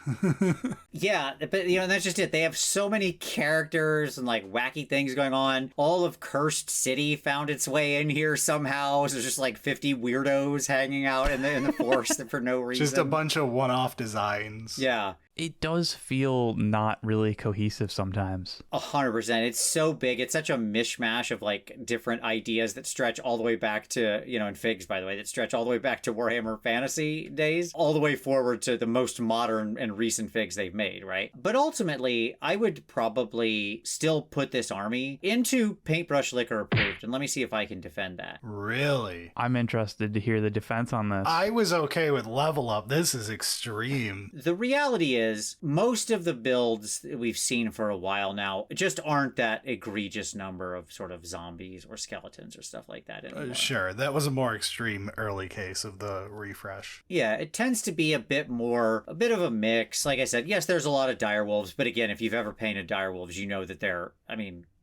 Yeah, but that's just it. They have so many characters and like wacky things going on. All of Cursed City found its way in here somehow. So there's just like 50 weirdos hanging out in the forest for no reason. Just a bunch of one-off designs. Yeah. It does feel not really cohesive sometimes. 100%. It's so big. It's such a mishmash of like different ideas that stretch all the way back to, and figs, by the way, that stretch all the way back to Warhammer Fantasy days, all the way forward to the most modern and recent figs they've made, right? But ultimately, I would probably still put this army into Paintbrush Liquor approved. And let me see if I can defend that. Really? I'm interested to hear the defense on this. I was okay with level up. This is extreme. The reality is, most of the builds that we've seen for a while now just aren't that egregious number of sort of zombies or skeletons or stuff like that anymore. Sure, that was a more extreme early case of the refresh. Yeah, it tends to be a bit of a mix. Like I said, yes, there's a lot of direwolves, but again, if you've ever painted direwolves, you know that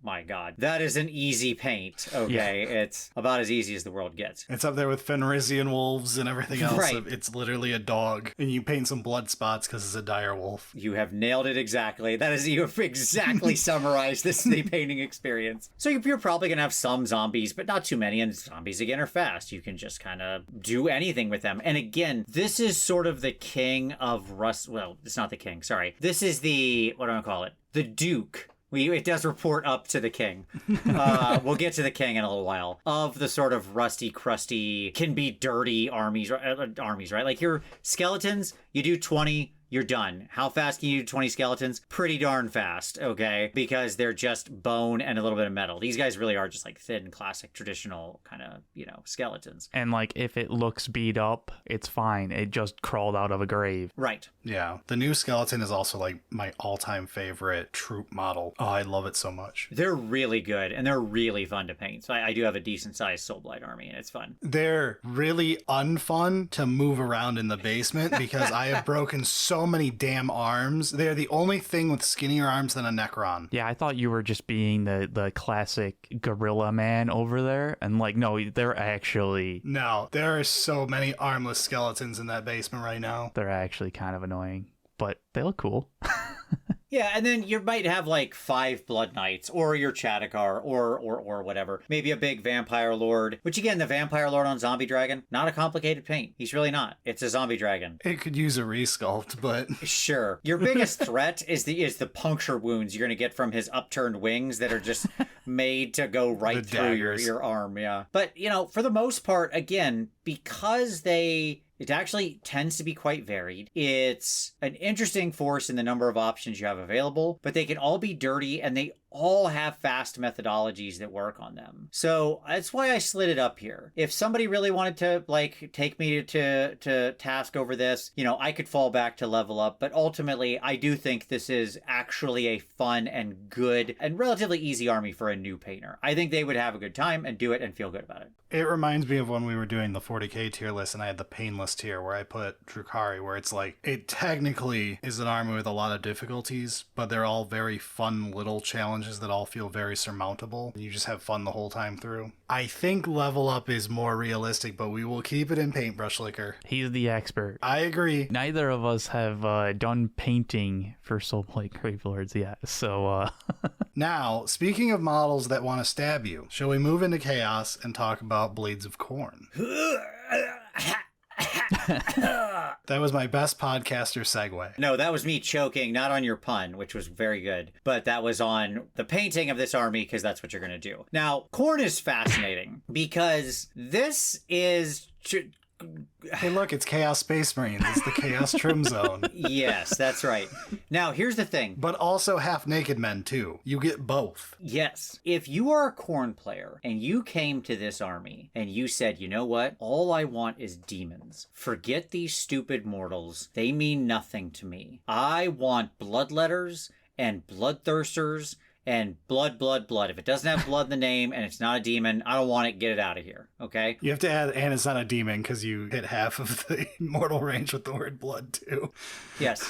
my God, that is an easy paint, okay? Yeah. It's about as easy as the world gets. It's up there with Fenrisian wolves and everything else. Right. It's literally a dog, and you paint some blood spots because it's a dire wolf. You have nailed it exactly. You have exactly summarized the painting experience. So you're probably going to have some zombies, but not too many, and zombies, again, are fast. You can just kind of do anything with them. And again, this is sort of the king of Rust... Well, it's not the king, sorry. This is the... What do I call it? The Duke. It does report up to the king. We'll get to the king in a little while. Of the sort of rusty, crusty, can be dirty armies, right? Like your skeletons, you do 20, you're done. How fast can you do 20 skeletons? Pretty darn fast, okay? Because they're just bone and a little bit of metal. These guys really are just like thin, classic, traditional kind of, skeletons. And like if it looks beat up, it's fine. It just crawled out of a grave. Right. Yeah. The new skeleton is also like my all-time favorite troop model. Oh, I love it so much. They're really good and they're really fun to paint. So I do have a decent sized Soulblight army and it's fun. They're really unfun to move around in the basement because I have broken so many damn arms. They're the only thing with skinnier arms than a Necron. Yeah, I thought you were just being the classic gorilla man over there. And like, no, they're actually... No, there are so many armless skeletons in that basement right now. They're actually kind of annoying, but they look cool. Yeah, and then you might have like 5 Blood Knights, or your Chadokar, or whatever. Maybe a big Vampire Lord, which again, the Vampire Lord on Zombie Dragon, not a complicated paint. He's really not. It's a Zombie Dragon. It could use a resculpt, but... Sure. Your biggest threat is the puncture wounds you're going to get from his upturned wings that are just made to go right through your arm, yeah. But, for the most part, again, because it actually tends to be quite varied. It's an interesting force in the number of options you have available, but they can all be dirty and they all have fast methodologies that work on them. So that's why I slid it up here. If somebody really wanted to take me to task over this, I could fall back to level up, but ultimately I do think this is actually a fun and good and relatively easy army for a new painter. I think they would have a good time and do it and feel good about it. It reminds me of when we were doing the 40k tier list and I had the painless tier where I put Drukhari, where it's like, it technically is an army with a lot of difficulties, but they're all very fun little challenges that all feel very surmountable. You just have fun the whole time through. I think level up is more realistic, but we will keep it in Paintbrush Liquor. He's the expert. I agree. Neither of us have done painting for Soulblight Gravelords yet, so... Now, speaking of models that want to stab you, shall we move into Chaos and talk about Blades of Khorne? That was my best podcaster segue. No, that was me choking, not on your pun, which was very good, but that was on the painting of this army, because that's what you're going to do. Now, Khorne is fascinating because this is... Hey, look, it's Chaos Space Marines. It's the Chaos Trim Zone. Yes, that's right. Now, here's the thing. But also half-naked men, too. You get both. Yes. If you are a Khorne player and you came to this army and you said, you know what? All I want is demons. Forget these stupid mortals. They mean nothing to me. I want bloodletters and bloodthirsters And blood. If it doesn't have blood in the name and it's not a demon, I don't want it. Get it out of here. Okay? You have to add, and it's not a demon, because you hit half of the mortal range with the word blood, too. Yes.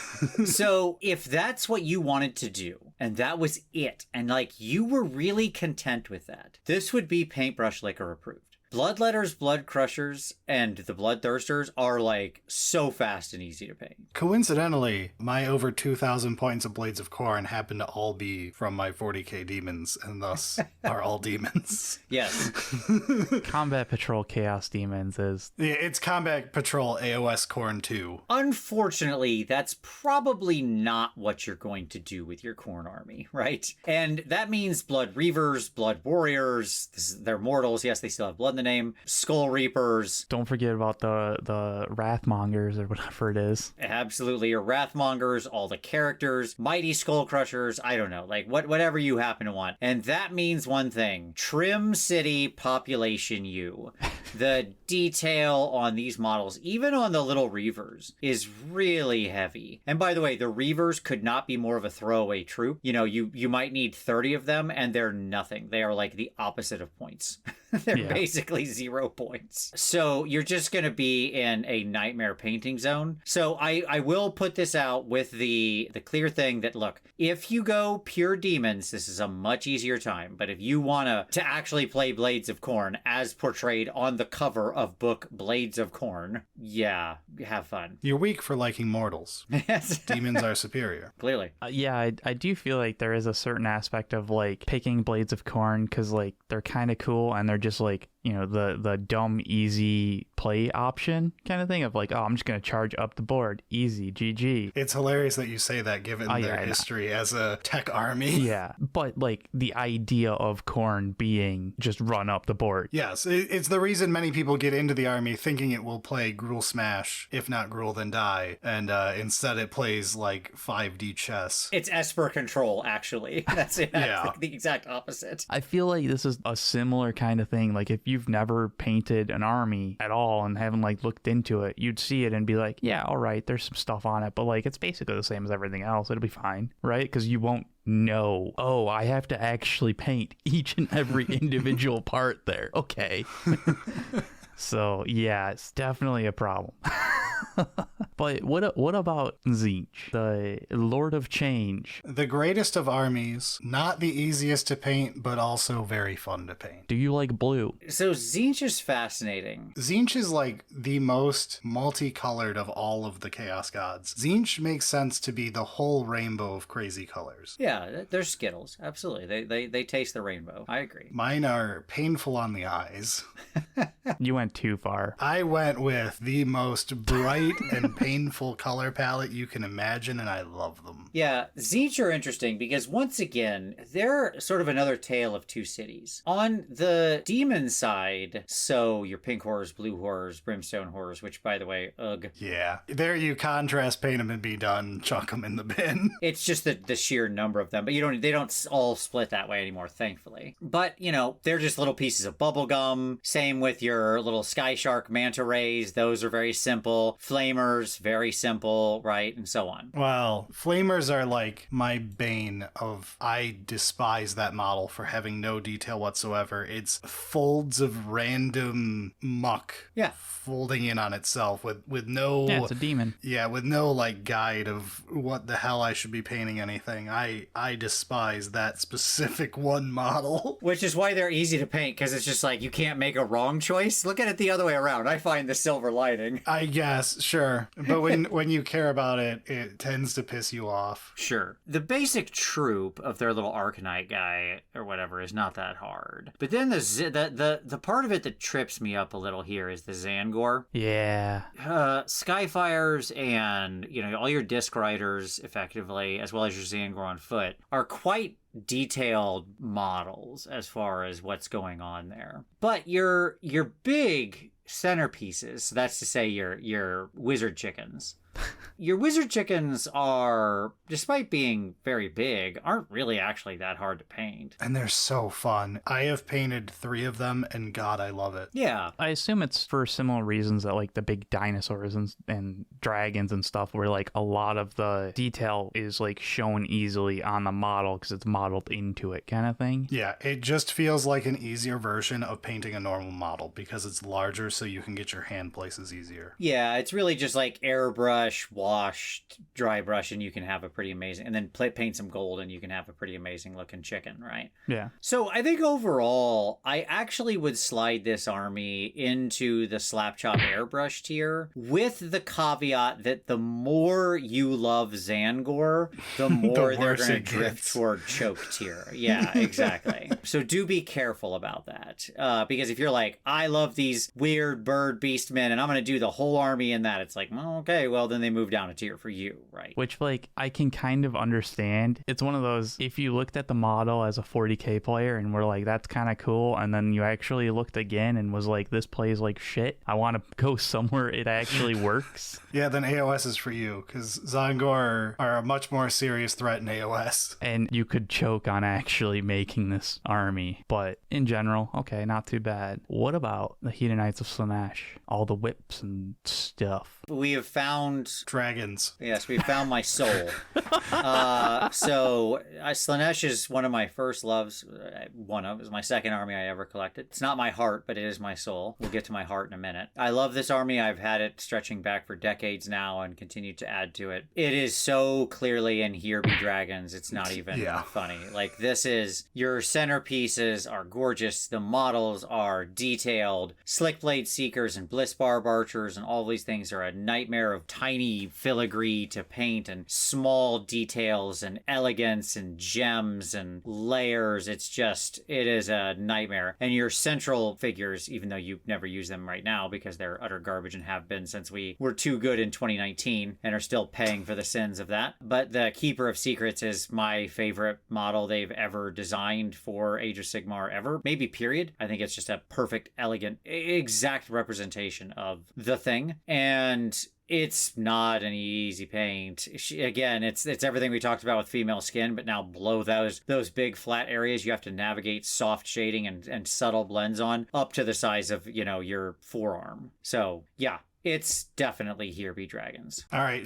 So if that's what you wanted to do, and that was it, and like you were really content with that, this would be Paintbrush Liquor approved. Bloodletters, Blood Crushers, and the Bloodthirsters are like so fast and easy to paint. Coincidentally, my over 2,000 points of Blades of Khorne happen to all be from my 40k demons, and thus are all demons. Yes. Combat Patrol Chaos Demons is... Yeah, it's Combat Patrol AOS Khorne 2. Unfortunately, that's probably not what you're going to do with your Khorne army, right? And that means Blood Reavers, Blood Warriors, they're mortals, yes, they still have blood in the name, Skull Reapers. Don't forget about the Wrathmongers or whatever it is. Absolutely, your Wrathmongers, all the characters, Mighty Skull Crushers, I don't know, like whatever you happen to want. And that means one thing, Trim City Population U. The detail on these models, even on the little Reavers, is really heavy. And by the way, the Reavers could not be more of a throwaway troop. You know, you might need 30 of them, and they're nothing. They are like the opposite of points. They're basically 0 points. So you're just going to be in a nightmare painting zone. So I will put this out with the clear thing that, look, if you go pure demons, this is a much easier time. But if you want to actually play Blades of Khorne as portrayed on the cover of book Blades of Khorne, yeah, have fun. You're weak for liking mortals. Yes. Demons are superior. Clearly. I do feel like there is a certain aspect of like picking Blades of Khorne because like they're kind of cool and they're just like, you know, the dumb easy play option kind of thing of like, oh, I'm just gonna charge up the board, easy, GG. It's hilarious that you say that given their history as a tech army. Yeah, but like the idea of Khorne being just run up the board. Yes, it's the reason many people get into the army thinking it will play Gruul Smash, if not Gruul then die, and instead it plays like 5D chess. It's Esper Control, actually. That's it. Yeah. The exact opposite. I feel like this is a similar kind of thing. Like if you've never painted an army at all and haven't like looked into it, you'd see it and be like, yeah, all right, there's some stuff on it, but like it's basically the same as everything else. It'll be fine, right? Because you won't know, oh, I have to actually paint each and every individual part there. Okay. So yeah, it's definitely a problem. But what about Tzeentch, the Lord of Change? The greatest of armies, not the easiest to paint, but also very fun to paint. Do you like blue? So Tzeentch is fascinating. Tzeentch is like the most multicolored of all of the Chaos Gods. Tzeentch makes sense to be the whole rainbow of crazy colors. Yeah, they're Skittles. Absolutely. They taste the rainbow. I agree. Mine are painful on the eyes. You went too far. I went with the most bright and painful color palette you can imagine, and I love them. Yeah, Tzeentch are interesting because, once again, they're sort of another tale of two cities. On the demon side, so your pink horrors, blue horrors, brimstone horrors, which, by the way, ugh. Yeah. There you contrast paint them and be done, chuck them in the bin. It's just the sheer number of them, but they don't all split that way anymore, thankfully. But, you know, they're just little pieces of bubblegum. Same with your little sky shark manta rays. Those are very simple. Flamers, very simple, right? And so on. Well, flamers are like my bane of, I despise that model for having no detail whatsoever. It's folds of random muck. Yeah. Folding in on itself with no... Yeah, it's a demon. Yeah, with no like guide of what the hell I should be painting anything. I despise that specific one model. Which is why they're easy to paint, because it's just like, you can't make a wrong choice. Look at it the other way around. I find the silver lining. I guess, sure. But when you care about it, it tends to piss you off. Sure. The basic troop of their little Arcanite guy or whatever is not that hard. But then the part of it that trips me up a little here is the Zangor. Yeah. Skyfires and, you know, all your disc riders effectively, as well as your Zangor on foot, are quite detailed models as far as what's going on there. But your big centerpieces, so that's to say your wizard chickens, Your wizard chickens are, despite being very big, aren't really actually that hard to paint. And they're so fun. I have painted 3 of them, and God, I love it. Yeah. I assume it's for similar reasons that like the big dinosaurs and dragons and stuff, where like a lot of the detail is like shown easily on the model because it's modeled into it, kind of thing. Yeah, it just feels like an easier version of painting a normal model because it's larger, so you can get your hand places easier. Yeah, it's really just like airbrush, washed, dry brush, and you can have a pretty amazing, and then paint some gold and you can have a pretty amazing looking chicken, right? Yeah. So I think overall, I actually would slide this army into the Slapchop airbrush tier with the caveat that the more you love Zangor, the more they're going to drift toward choke tier. Yeah, exactly. So do be careful about that. Because if you're like, I love these weird bird beast men and I'm going to do the whole army in that, it's like, well, okay, well, then they move down a tier for you, right? Which, like, I can kind of understand. It's one of those, if you looked at the model as a 40k player and were like, that's kind of cool, and then you actually looked again and was like, this plays like shit, I want to go somewhere it actually works. Yeah, then AOS is for you, because Zangor are a much more serious threat in AOS. And you could choke on actually making this army. But in general, okay, not too bad. What about the Hedonites of Slaneesh? All the whips and stuff. We have found dragons. Yes, we found my soul. Slaneesh is one of my first loves. Is my second army I ever collected. It's not my heart, but it is my soul. We'll get to my heart in a minute. I love this army. I've had it stretching back for decades now and continue to add to it. It is so clearly in Here Be Dragons. It's not even funny. Like, this is, your centerpieces are gorgeous. The models are detailed. Slickblade Seekers and Blissbarb Archers and all these things are a nightmare of tiny filigree to paint and small details and elegance and gems and layers. It is a nightmare. And your central figures, even though you never use them right now because they're utter garbage and have been since we were too good in 2019 and are still paying for the sins of that. But the Keeper of Secrets is my favorite model they've ever designed for Age of Sigmar ever. Maybe period. I think it's just a perfect, elegant, exact representation of the thing. And it's not an easy paint. Again, it's everything we talked about with female skin, but now below those big flat areas, you have to navigate soft shading and subtle blends on up to the size of, your forearm. So yeah, it's definitely Here Be Dragons. All right,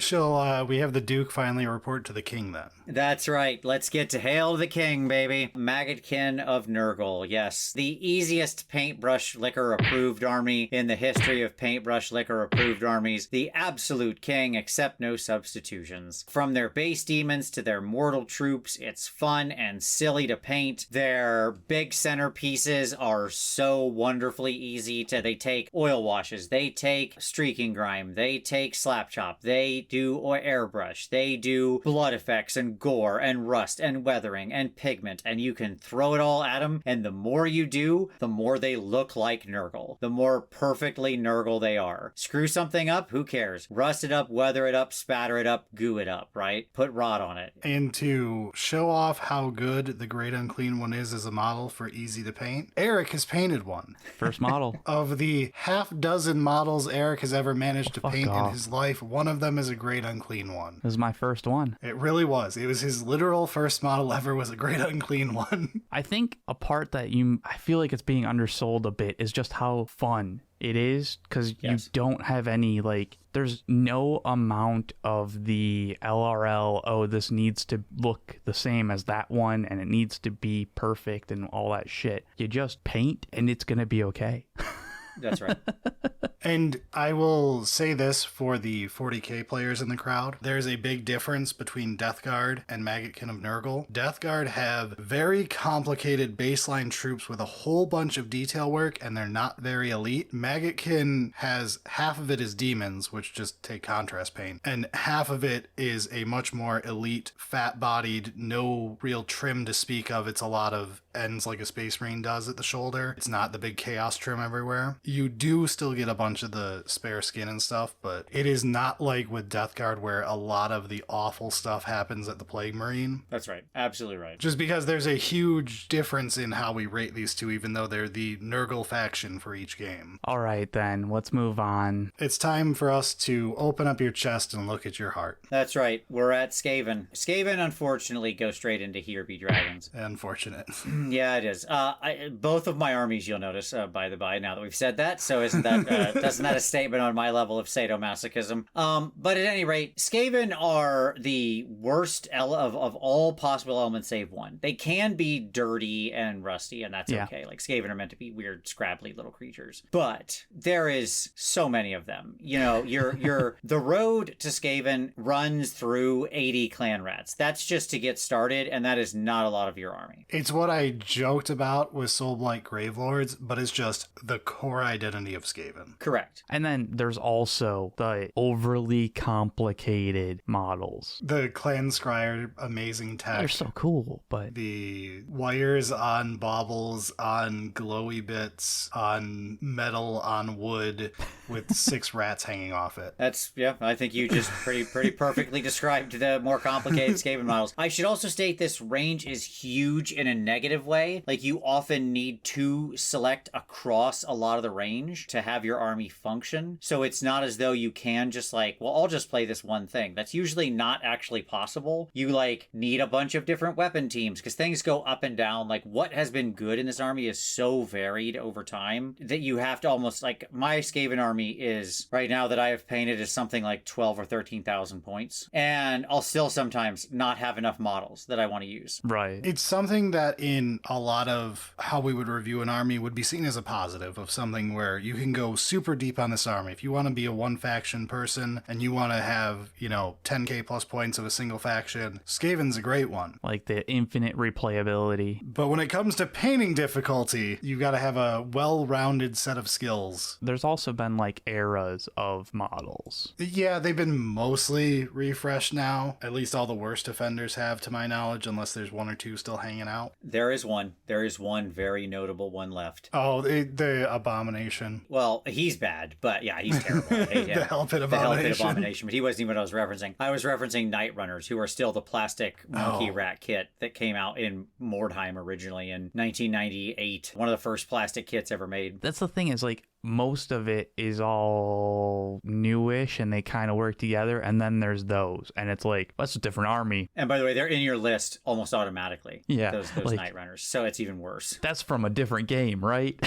we have the Duke finally report to the king then. That's right. Let's get to Hail the King, baby. MaggotWIN of Nurgle. Yes, the easiest paintbrush liquor approved army in the history of paintbrush liquor approved armies. The absolute king, except no substitutions. From their base demons to their mortal troops, it's fun and silly to paint. Their big centerpieces are so wonderfully easy they take oil washes, they take streaking grime, they take slapchop, they do airbrush, they do blood effects and gore and rust and weathering and pigment, and you can throw it all at them, and the more you do, the more they look like Nurgle. The more perfectly Nurgle they are. Screw something up, who cares? Rust it up, weather it up, spatter it up, goo it up, right? Put rot on it. And to show off how good the Great Unclean One is as a model for easy to paint, Eric has painted one. First model. Of the half dozen models Eric has ever managed to paint in his life, one of them is a Great Unclean One. This is my first one. It really was. It was his literal first model ever was a Great Unclean One. I think a part that I feel like it's being undersold a bit is just how fun it is, because you don't have any, there's no amount of the LRL, this needs to look the same as that one and it needs to be perfect and all that shit. You just paint and it's gonna be okay. That's right. And I will say this for the 40k players in the crowd. There's a big difference between Death Guard and MaggotWIN of Nurgle. Death Guard have very complicated baseline troops with a whole bunch of detail work, and they're not very elite. MaggotWIN has half of it is demons, which just take contrast paint, and half of it is a much more elite, fat-bodied, no real trim to speak of. It's a lot of ends like a Space Marine does at the shoulder. It's not the big chaos trim everywhere. You do still get a bunch of the spare skin and stuff, but it is not like with Death Guard where a lot of the awful stuff happens at the Plague Marine. That's right. Absolutely right. Just because there's a huge difference in how we rate these two, even though they're the Nurgle faction for each game. All right, then, let's move on. It's time for us to open up your chest and look at your heart. That's right. We're at Skaven. Skaven, unfortunately, go straight into Here Be Dragons. Unfortunate. Yeah, it is. Both of my armies, you'll notice, by the by, now that we've said that. So isn't that doesn't that a statement on my level of sadomasochism? But at any rate, Skaven are the worst of all possible elements save one. They can be dirty and rusty, and that's okay. Like, Skaven are meant to be weird, scrabbly little creatures. But there is so many of them. You know, the road to Skaven runs through 80 clan rats. That's just to get started, and that is not a lot of your army. It's what I joked about with Soulblight Gravelords, but it's just the core identity of Skaven. Correct. And then there's also the overly complicated models. The Clan Scryer amazing tech. They're so cool, but the wires on baubles, on glowy bits, on metal, on wood, with 6 rats hanging off it. That's, yeah, I think you just pretty perfectly described the more complicated Skaven models. I should also state this range is huge in a negative way. Like, you often need to select across a lot of the range to have your army function. So it's not as though you can just like, well, I'll just play this one thing. That's usually not actually possible. You like need a bunch of different weapon teams because things go up and down. Like, what has been good in this army is so varied over time that you have to almost, like, my Skaven army is right now that I have painted is something like 12 or 13,000 points. And I'll still sometimes not have enough models that I want to use. right. It's something that in a lot of how we would review an army would be seen as a positive of something where you can go super deep on this army. If you want to be a one faction person and you want to have, 10k plus points of a single faction, Skaven's a great one. Like the infinite replayability. But when it comes to painting difficulty, you've got to have a well-rounded set of skills. There's also been like eras of models. Yeah, they've been mostly refreshed now. At least all the worst offenders have, to my knowledge, unless there's one or two still hanging out. There is one. There is one very notable one left. Oh, the Abomination. Well, he's bad, but yeah, he's terrible. I hate him. The Hellpit Abomination. The Hellpit Abomination, but he wasn't even what I was referencing. I was referencing Night Runners, who are still the plastic monkey rat kit that came out in Mordheim originally in 1998. One of the first plastic kits ever made. That's the thing, is like most of it is all newish and they kind of work together, and then there's those, and it's like, that's a different army. And by the way, they're in your list almost automatically. Yeah, those like, Night Runners, so it's even worse. That's from a different game, right?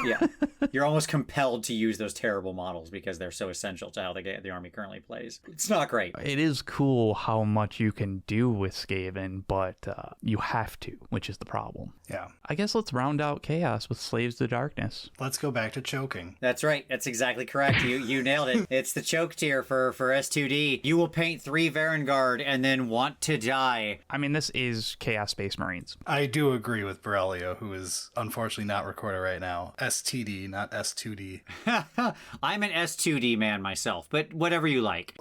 Yeah, you're almost compelled to use those terrible models because they're so essential to how the army currently plays. It's not great. It is cool how much you can do with Skaven, but you have to, which is the problem. Yeah. I guess let's round out Chaos with Slaves to Darkness. Let's go back to choking. That's right. That's exactly correct. You nailed it. It's the choke tier for S2D. You will paint 3 Varengard and then want to die. I mean, this is Chaos Space Marines. I do agree with Borrelio, who is unfortunately not recorded right now. STD, not S2D. I'm an S2D man myself, but whatever you like.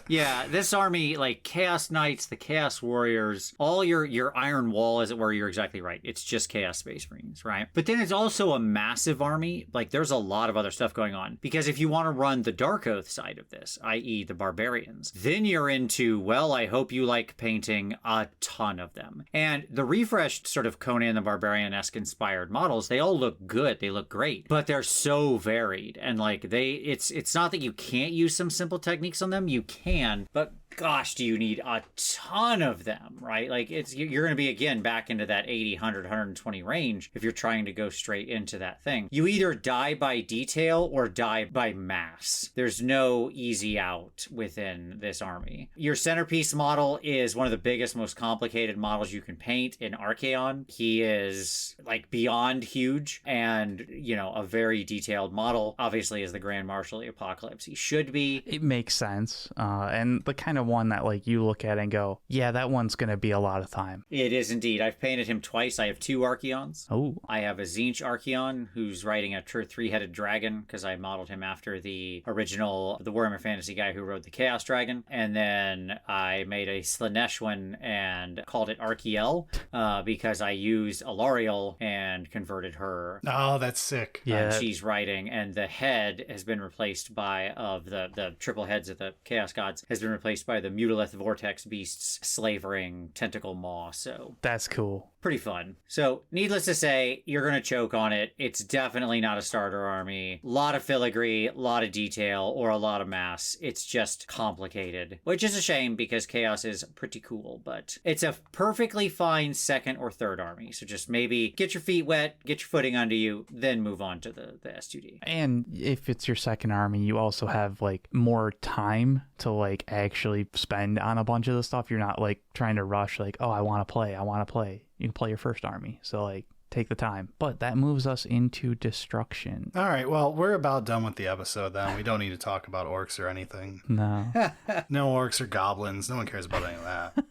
Yeah, this army, like Chaos Knights, the Chaos Warriors, all your Iron Wall, as it were, you're exactly right. It's just Chaos Space Marines, right? But then it's also a massive army. Like, there's a lot of other stuff going on. Because if you want to run the Dark Oath side of this, i.e. the Barbarians, then you're into, well, I hope you like painting a ton of them. And the refreshed sort of Conan the Barbarian-esque inspired models, they all look good. They look great. But they're so varied. And like, it's not that you can't use some simple techniques on them. You can, but gosh, do you need a ton of them, right? Like, you're going to be, again, back into that 80, 100, 120 range if you're trying to go straight into that thing. You either die by detail or die by mass. There's no easy out within this army. Your centerpiece model is one of the biggest, most complicated models you can paint in Archaon. He is, like, beyond huge and, a very detailed model. Obviously, as the Grand Marshal of the Apocalypse, he should be. It makes sense. And the kind of one that like you look at and go, yeah, that one's gonna be a lot of time. It is indeed. I've painted him twice. I have 2 Archaeons. Oh. I have a Tzeentch Archaeon who's riding a 3-headed dragon because I modeled him after the original, the Warhammer Fantasy guy who rode the Chaos Dragon. And then I made a Slaneesh one and called it Archael because I used Alariel and converted her. Oh, that's sick. Yeah. She's riding, and the head has been replaced by, of the triple heads of the Chaos Gods, has been replaced by the Mutalith Vortex Beasts slavering tentacle maw. So That's cool. pretty fun. So needless to say, you're going to choke on it. It's definitely not a starter army. A lot of filigree, a lot of detail, or a lot of mass. It's just complicated, which is a shame because Chaos is pretty cool, but it's a perfectly fine second or third army. So just maybe get your feet wet, get your footing under you, then move on to the S2D. And if it's your second army, you also have like more time to like actually spend on a bunch of the stuff. You're not like trying to rush like, oh, I want to play. You can play your first army. So like take the time. But that moves us into destruction. All right, well, we're about done with the episode then. We don't need to talk about orcs or anything. No. No orcs or goblins. No one cares about any of that.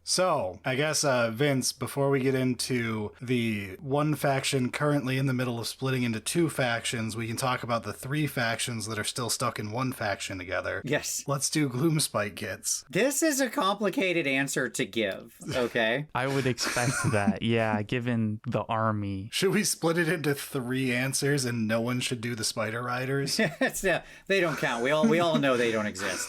So, I guess, Vince, before we get into the one faction currently in the middle of splitting into 2 factions, we can talk about the 3 factions that are still stuck in one faction together. Yes. Let's do Gloomspite Gitz. This is a complicated answer to give, okay? I would expect that. Yeah, given the army. Should we split it into 3 answers and no one should do the Spider Riders? They don't count. We all know they don't exist.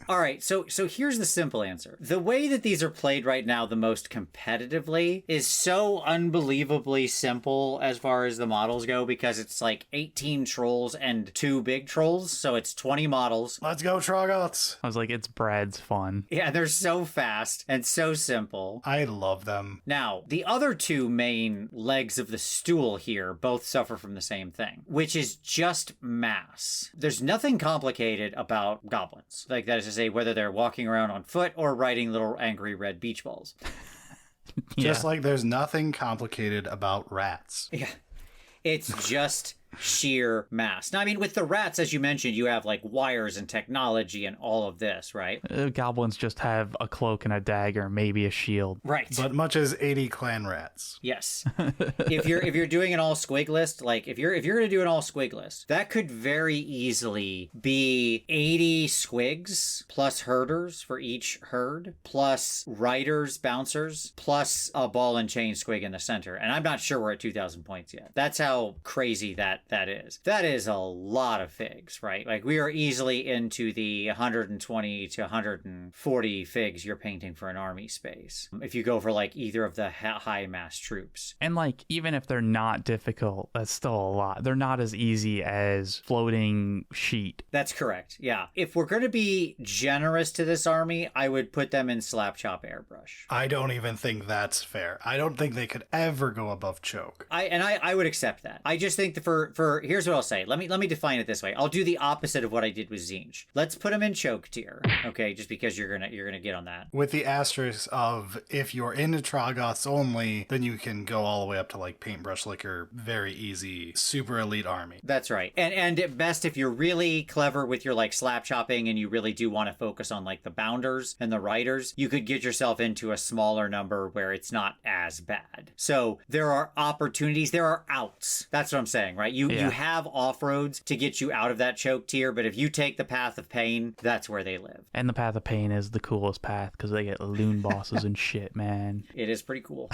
All right, so here's the simple answer. The way that these are played right now the most competitively is so unbelievably simple as far as the models go, because it's like 18 trolls and 2 big trolls, so it's 20 models. Let's go, Troggoths! I was like, it's Brad's fun. Yeah, they're so fast and so simple. I love them. Now, the other 2 main legs of the stool here both suffer from the same thing, which is just mass. There's nothing complicated about goblins. Like, that is to say, whether they're walking around on foot or riding little angry red beach balls. Just like there's nothing complicated about rats. Yeah. It's just sheer mass. Now, I mean, with the rats, as you mentioned, you have like wires and technology and all of this, right? Goblins just have a cloak and a dagger, maybe a shield. Right. But much as 80 clan rats. Yes. If you're doing an all squig list, like if you're going to do an all squig list, that could very easily be 80 squigs plus herders for each herd, plus riders, bouncers, plus a ball and chain squig in the center. And I'm not sure we're at 2,000 points yet. That's how crazy that is. That is a lot of figs, right? Like, we are easily into the 120 to 140 figs you're painting for an army space if you go for like either of the high mass troops. And like, even if they're not difficult, that's still a lot. They're not as easy as floating sheet. That's correct. Yeah. If we're going to be generous to this army, I would put them in slap chop airbrush. I don't even think that's fair. I don't think they could ever go above choke. I would accept that. I just think that for here's what I'll say. Let me define it this way. I'll do the opposite of what I did with Tzeentch. Let's put them in choke tier. Okay, just because you're gonna get on that. With the asterisk of, if you're into Troggoths only, then you can go all the way up to like Paintbrush Liquor, very easy, super elite army. That's right. And at best, if you're really clever with your like slap chopping and you really do want to focus on like the bounders and the riders, you could get yourself into a smaller number where it's not as bad. So there are opportunities, there are outs. That's what I'm saying, right? You have off-roads to get you out of that choke tier, but if you take the path of pain, that's where they live. And the path of pain is the coolest path because they get loon bosses and shit, man. It is pretty cool.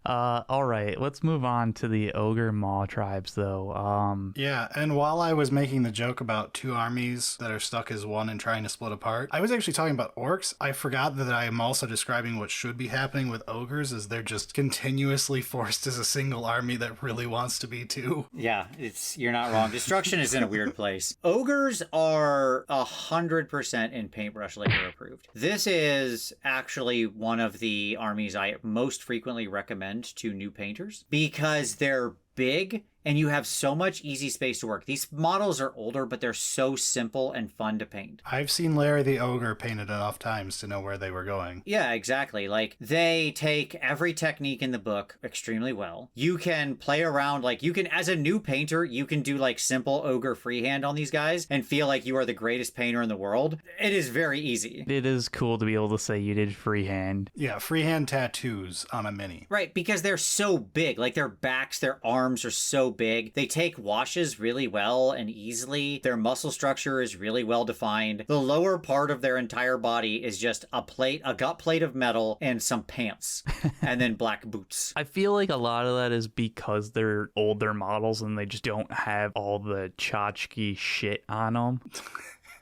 All right, let's move on to the Ogermaw Tribes, though. Yeah, and while I was making the joke about 2 armies that are stuck as one and trying to split apart, I was actually talking about orcs. I forgot that I am also describing what should be happening with ogres, as they're just continuously forced as a single army that really wants to be 2. Yeah, you're not wrong. Destruction is in a weird place. Ogres are 100% in Paintbrush Liquor approved. This is actually one of the armies I most frequently recommend to new painters because they're big and you have so much easy space to work. These models are older, but they're so simple and fun to paint. I've seen Larry the Ogre painted enough times to know where they were going. Yeah, exactly. Like, they take every technique in the book extremely well. You can play around, like, you can, as a new painter, you can do, like, simple ogre freehand on these guys and feel like you are the greatest painter in the world. It is very easy. It is cool to be able to say you did freehand. Yeah, freehand tattoos on a mini. Right, because they're so big. Like, their backs, their arms are so big. They take washes really well and easily. Their muscle structure is really well defined. The lower part of their entire body is just a gut plate of metal and some pants, and then black boots. I feel like a lot of that is because they're older models and they just don't have all the tchotchke shit on them.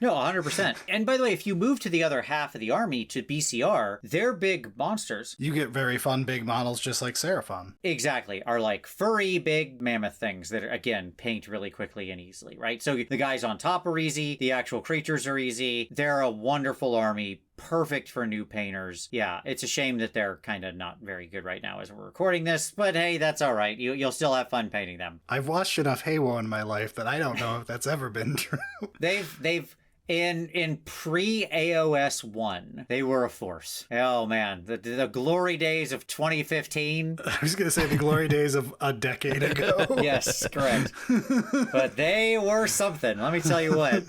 No, 100%. And by the way, if you move to the other half of the army, to BCR, they're big monsters. You get very fun big models just like Seraphon. Exactly. Are like furry, big mammoth things that, again, paint really quickly and easily, right? So the guys on top are easy. The actual creatures are easy. They're a wonderful army. Perfect for new painters. Yeah, it's a shame that they're kind of not very good right now as we're recording this, but hey, that's all right. You'll still have fun painting them. I've watched enough Halo in my life that I don't know if that's ever been true. They've in pre-AOS 1, they were a force. Oh man, the glory days of 2015. I was going to say the glory days of a decade ago. Yes, correct. But they were something, let me tell you what.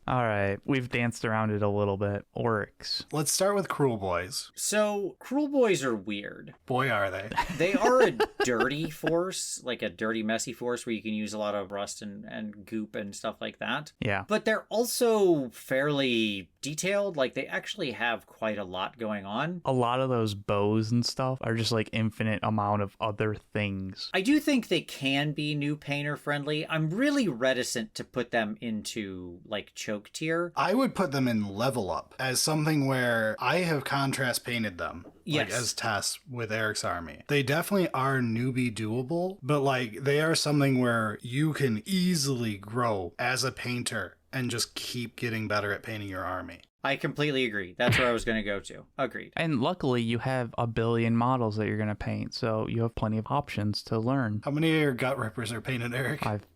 All right, we've danced around it a little bit. Orcs. Let's start with Kruleboyz. So, Kruleboyz are weird. Boy, are they. They are a dirty force, like a dirty, messy force where you can use a lot of rust and goop and stuff like that. Yeah. But they're also fairly detailed. Like, they actually have quite a lot going on. A lot of those bows and stuff are just like infinite amount of other things. I do think they can be new painter friendly. I'm really reticent to put them into, like, choke tier. I would put them in level up as something where I have contrast painted them. Yes. Like as tests with Eric's army. They definitely are newbie doable, but like they are something where you can easily grow as a painter and just keep getting better at painting your army. I completely agree. That's where I was going to go to. Agreed. And luckily, you have a billion models that you're going to paint, so you have plenty of options to learn. How many of your gut rippers are painted, Eric? 5.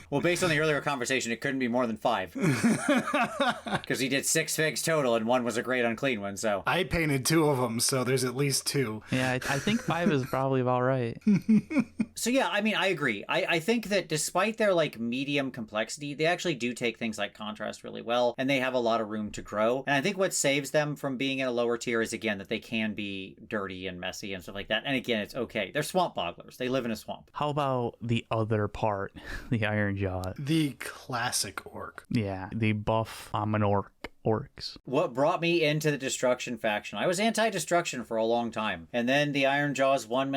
Well, based on the earlier conversation, it couldn't be more than 5. Because he did 6 figs total, and one was a great unclean one, so. I painted 2 of them, so there's at least 2. Yeah, I think 5 is probably about right. So yeah, I mean, I agree. I think that despite their, like, medium complexity, they actually do take things like contrast really well, and they have a lot of room to grow. And I think what saves them from being in a lower tier is, again, that they can be dirty and messy and stuff like that. And again, it's okay. They're swamp bogglers. They live in a swamp. How about the other part, the Ironjaws? The classic orc. Yeah, the buff Omniorc orcs. What brought me into the Destruction faction? I was anti-Destruction for a long time, and then the Ironjaws won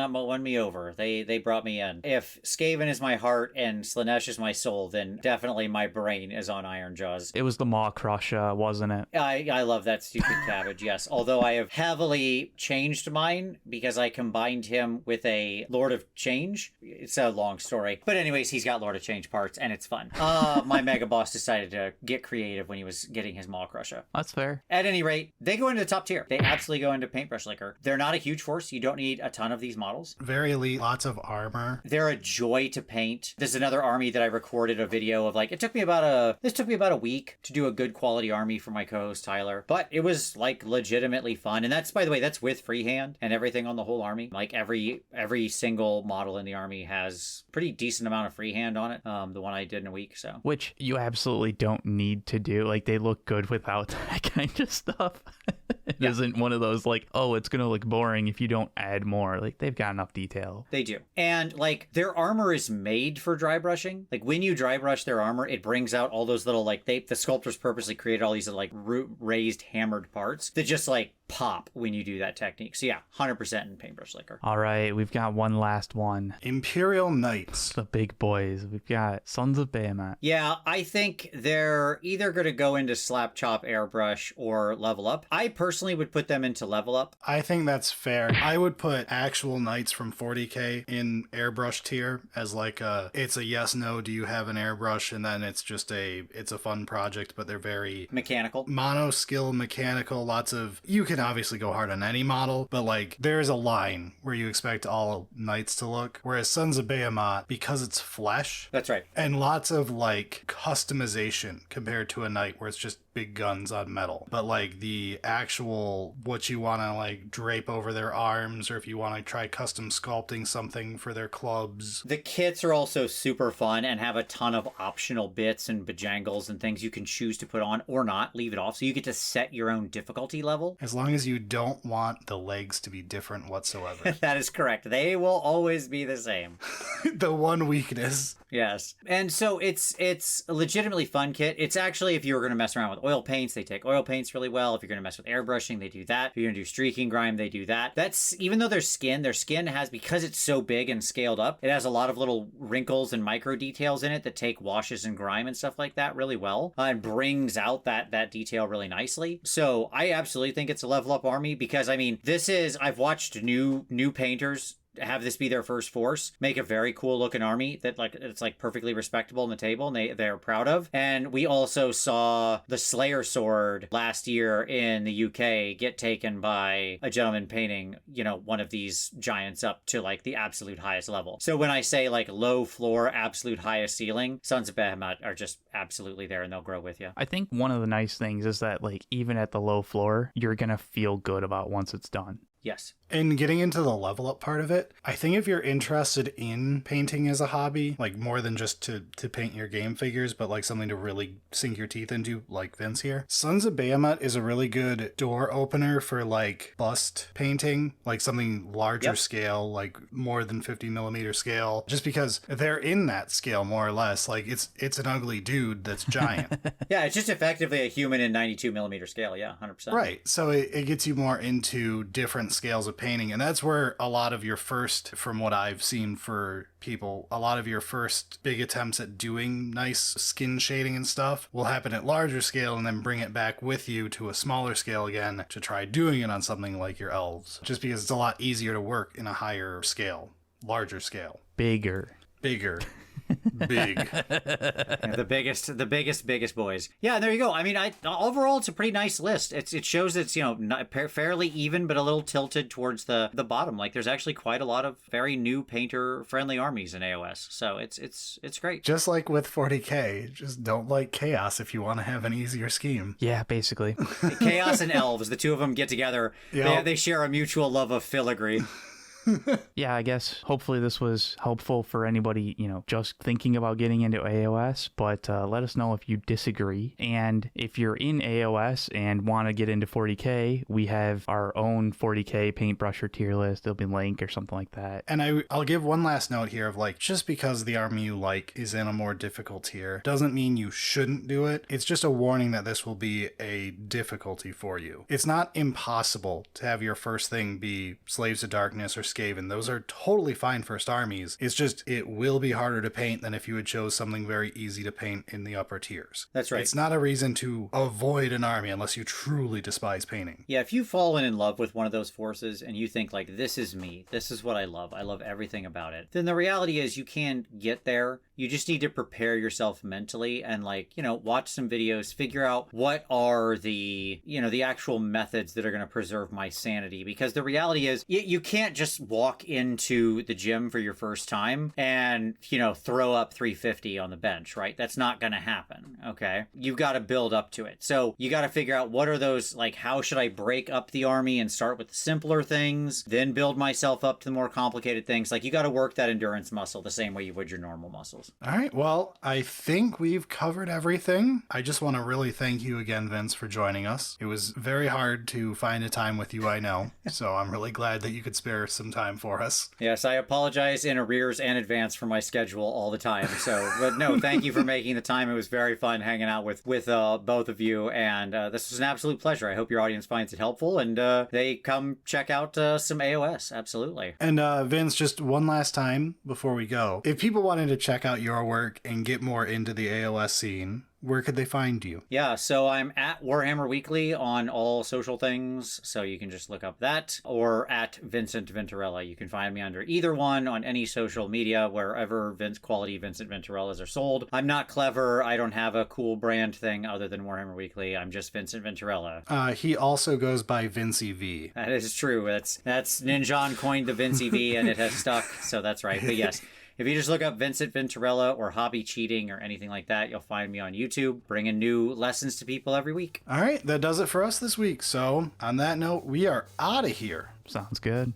me over. They brought me in. If Skaven is my heart and Slaneesh is my soul, then definitely my brain is on Ironjaws. It was the Maw Crusher, wasn't it? I love that stupid cabbage, yes. Although I have heavily changed mine because I combined him with a Lord of Change. It's a long story. But anyways, he's got Lord of Change parts, and it's fun. My Mega Boss decided to get creative when he was getting his Maw Crusher. That's fair. At any rate, they go into the top tier. They absolutely go into Paintbrush Liquor. They're not a huge force. You don't need a ton of these models. Very elite, lots of armor. They're a joy to paint. There's another army that I recorded a video of, like, this took me about a week to do a good quality army for my co-host Tyler, but it was like legitimately fun. And that's, by the way, that's with freehand and everything on the whole army. Like every single model in the army has pretty decent amount of freehand on it. The one I did in a week, so. Which you absolutely don't need to do. Like, they look good without that kind of stuff. It isn't one of those like, oh, it's gonna look boring if you don't add more. Like, they've got enough detail. They do. And like their armor is made for dry brushing. Like when you dry brush their armor, it brings out all those little, like, the sculptors purposely created all these like raised hammered parts that just like pop when you do that technique. So yeah, 100% in Paintbrush Liquor. All right, we've got one last one. Imperial Knights. The big boys. We've got Sons of Behemat. Yeah, I think they're either going to go into slap chop airbrush or level up. I personally would put them into level up. I think that's fair. I would put actual knights from 40k in airbrush tier as like it's a yes, no, do you have an airbrush? And then it's a fun project, but they're very mechanical. Mono skill, mechanical, lots of, you can obviously go hard on any model, but like there's a line where you expect all knights to look. Whereas Sons of Behemat, because it's flesh. That's right. And lots of like customization compared to a knight where it's just big guns on metal. But like the actual, what you want to like drape over their arms, or if you want to try custom sculpting something for their clubs. The kits are also super fun and have a ton of optional bits and bejangles and things you can choose to put on or not, leave it off. So you get to set your own difficulty level. As long as you don't want the legs to be different whatsoever. That is correct. They will always be the same. The one weakness. Yes. And so it's a legitimately fun kit. It's actually, if you were going to mess around with oil paints, they take oil paints really well. If you're going to mess with airbrushing, they do that. If you're going to do streaking grime, they do that. That's, even though their skin has, because it's so big and scaled up, it has a lot of little wrinkles and micro details in it that take washes and grime and stuff like that really well, and brings out that detail really nicely. So I absolutely think it's a level up army, because I mean, I've watched new painters have this be their first force, make a very cool looking army that like it's like perfectly respectable on the table and they're proud of. And we also saw the Slayer sword last year in the UK get taken by a gentleman painting, one of these giants up to like the absolute highest level. So when I say like low floor, absolute highest ceiling, Sons of Behemat are just absolutely there and they'll grow with you. I think one of the nice things is that like even at the low floor, you're gonna feel good about once it's done. Yes. And getting into the level up part of it, I think if you're interested in painting as a hobby, like more than just to paint your game figures, but like something to really sink your teeth into, like Vince here, Sons of Behemat is a really good door opener for like bust painting, like something larger scale, like more than 50 millimeter scale, just because they're in that scale more or less. Like it's an ugly dude that's giant. Yeah, it's just effectively a human in 92 millimeter scale. Yeah, 100%. Right. So it gets you more into different scales of painting, and that's where a lot of your first, from what I've seen for people, a lot of your first big attempts at doing nice skin shading and stuff will happen at larger scale, and then bring it back with you to a smaller scale again to try doing it on something like your elves, just because it's a lot easier to work in a higher scale, larger scale, bigger big. Yeah, the biggest boys. Yeah, there you go. I mean, overall it's a pretty nice list. It shows it's not fairly even, but a little tilted towards the bottom. Like there's actually quite a lot of very new painter friendly armies in AOS. So it's great. Just like with 40k, just don't like chaos if you want to have an easier scheme. Yeah, basically. Chaos and elves, the two of them get together. Yep. They share a mutual love of filigree. Yeah, I guess hopefully this was helpful for anybody, just thinking about getting into AOS, but let us know if you disagree. And if you're in AOS and want to get into 40k, we have our own 40k paintbrusher tier list. There'll be a link or something like that. And I'll give one last note here of like, just because the army you like is in a more difficult tier doesn't mean you shouldn't do it. It's just a warning that this will be a difficulty for you. It's not impossible to have your first thing be Slaves of Darkness or Skaven. Those are totally fine first armies. It's just, it will be harder to paint than if you had chose something very easy to paint in the upper tiers. That's right. It's not a reason to avoid an army unless you truly despise painting. Yeah, if you've fallen in love with one of those forces and you think like, this is me, this is what I love everything about it, then the reality is you can get there. You just need to prepare yourself mentally and watch some videos, figure out what are the actual methods that are going to preserve my sanity. Because the reality is you can't just walk into the gym for your first time and, throw up 350 on the bench, right? That's not going to happen. Okay. You've got to build up to it. So you got to figure out what are those, how should I break up the army and start with the simpler things, then build myself up to the more complicated things. You got to work that endurance muscle the same way you would your normal muscles. All right. Well, I think we've covered everything. I just want to really thank you again, Vince, for joining us. It was very hard to find a time with you, I know. So I'm really glad that you could spare some time for us. Yes, I apologize in arrears and advance for my schedule all the time. So, but no, thank you for making the time. It was very fun hanging out with both of you. And this was an absolute pleasure. I hope your audience finds it helpful and they come check out some AOS. Absolutely. And Vince, just one last time before we go, if people wanted to check out out your work and get more into the AOS scene, where could they find you? Yeah, so I'm at Warhammer Weekly on all social things, so you can just look up that, or at Vincent Venturella. You can find me under either one on any social media, wherever quality Vincent Venturellas are sold. I'm not clever. I don't have a cool brand thing other than Warhammer Weekly. I'm just Vincent Venturella. He also goes by Vincey V. That is true. That's Ninjon coined the Vincey V, and it has stuck, so that's right. But yes. If you just look up Vincent Venturella or Hobby Cheating or anything like that, you'll find me on YouTube, bringing new lessons to people every week. All right, that does it for us this week. So, on that note, we are out of here. Sounds good.